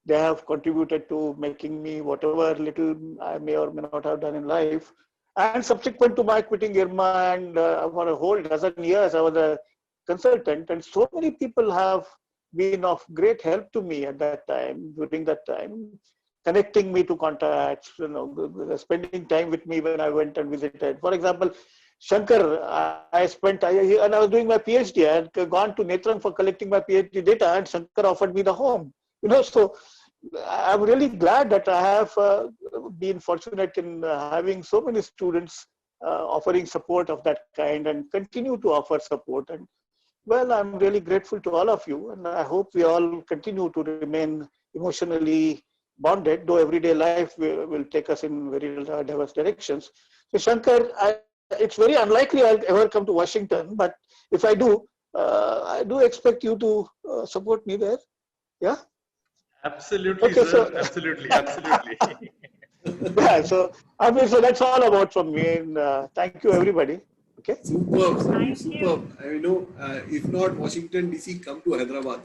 They have contributed to making me whatever little I may or may not have done in life. And subsequent to my quitting Irma, and for a whole dozen years, I was a consultant, and so many people have been of great help to me at that time, during that time, connecting me to contacts, you know, spending time with me when I went and visited. For example, Shankar, I was doing my PhD. I had gone to Netrang for collecting my PhD data, and Shankar offered me the home. You know, so I'm really glad that I have been fortunate in having so many students offering support of that kind and continue to offer support. And well, I'm really grateful to all of you, and I hope we all continue to remain emotionally bonded, though everyday life will take us in very diverse directions. So Shankar, it's very unlikely I'll ever come to Washington, but if I do expect you to support me there. Yeah? Absolutely, okay, sir. So, absolutely. Yeah, so I mean, so that's all about from me, and thank you, everybody. Okay. Superb. I know, if not Washington DC, come to Hyderabad.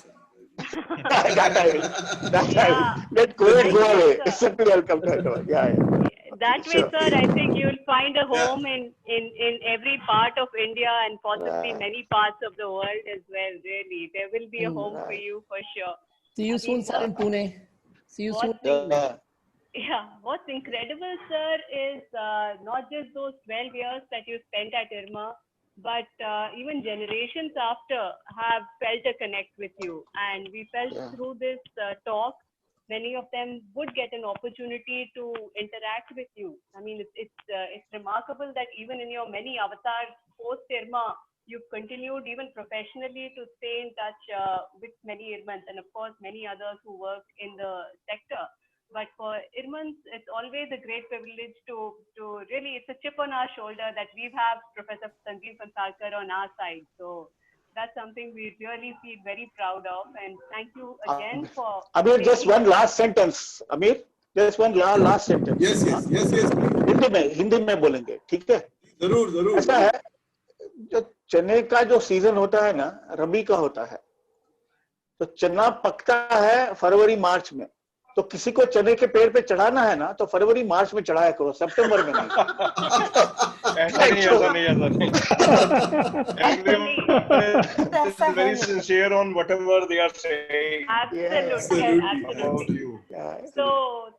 That I will. Let COVID go away. Simply I'll come to Hyderabad. Yeah. That way, sir, I think you'll find a home in every part of India and possibly many parts of the world as well, really. There will be a home for you for sure. See you soon, sir, in Pune. See you soon. Yeah, what's incredible, sir, is not just those 12 years that you spent at Irma, but even generations after have felt a connect with you. And we felt through this talk, many of them would get an opportunity to interact with you. I mean, it's remarkable that even in your many avatars post-Irma, you've continued even professionally to stay in touch with many Irmans and of course many others who work in the sector. But for Irmans, it's always a great privilege to really, it's a chip on our shoulder that we have Professor Sanjeev Phansalkar on our side. So that's something we really feel very proud of. And thank you again for... Amir, just one last sentence. Amir, just one last sentence. Yes. Hindi में बोलेंगे, ठीक है? जरूर. ऐसा है, जो चने का जो सीजन होता है ना, रबी का होता है. तो चना पकता है फरवरी मार्च में. तो किसी को चने के पेड़ पे चढ़ाना है ना, तो फरवरी मार्च में चढ़ाया करो, सितंबर में नहीं. ऐसा नहीं. Everyone is very sincere on whatever they are saying. Absolutely. So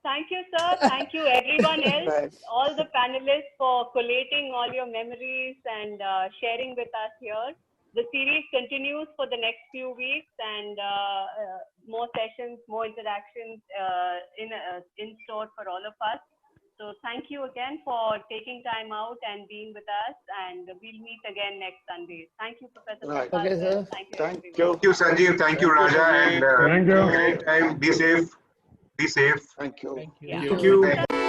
thank you, sir. Thank you, everyone else, all the panelists for collating all your memories and sharing with us here. The series continues for the next few weeks, and more sessions, more interactions in store for all of us. So thank you again for taking time out and being with us, and we'll meet again next Sunday. Thank you, Professor. Right. Prasad. Okay, sir. Thank you. Thank everyone. you. Thank you, Sanjeev. Thank you, Raja. And Thank you. anytime, be safe. Be safe. Thank you. Yeah. Thank you.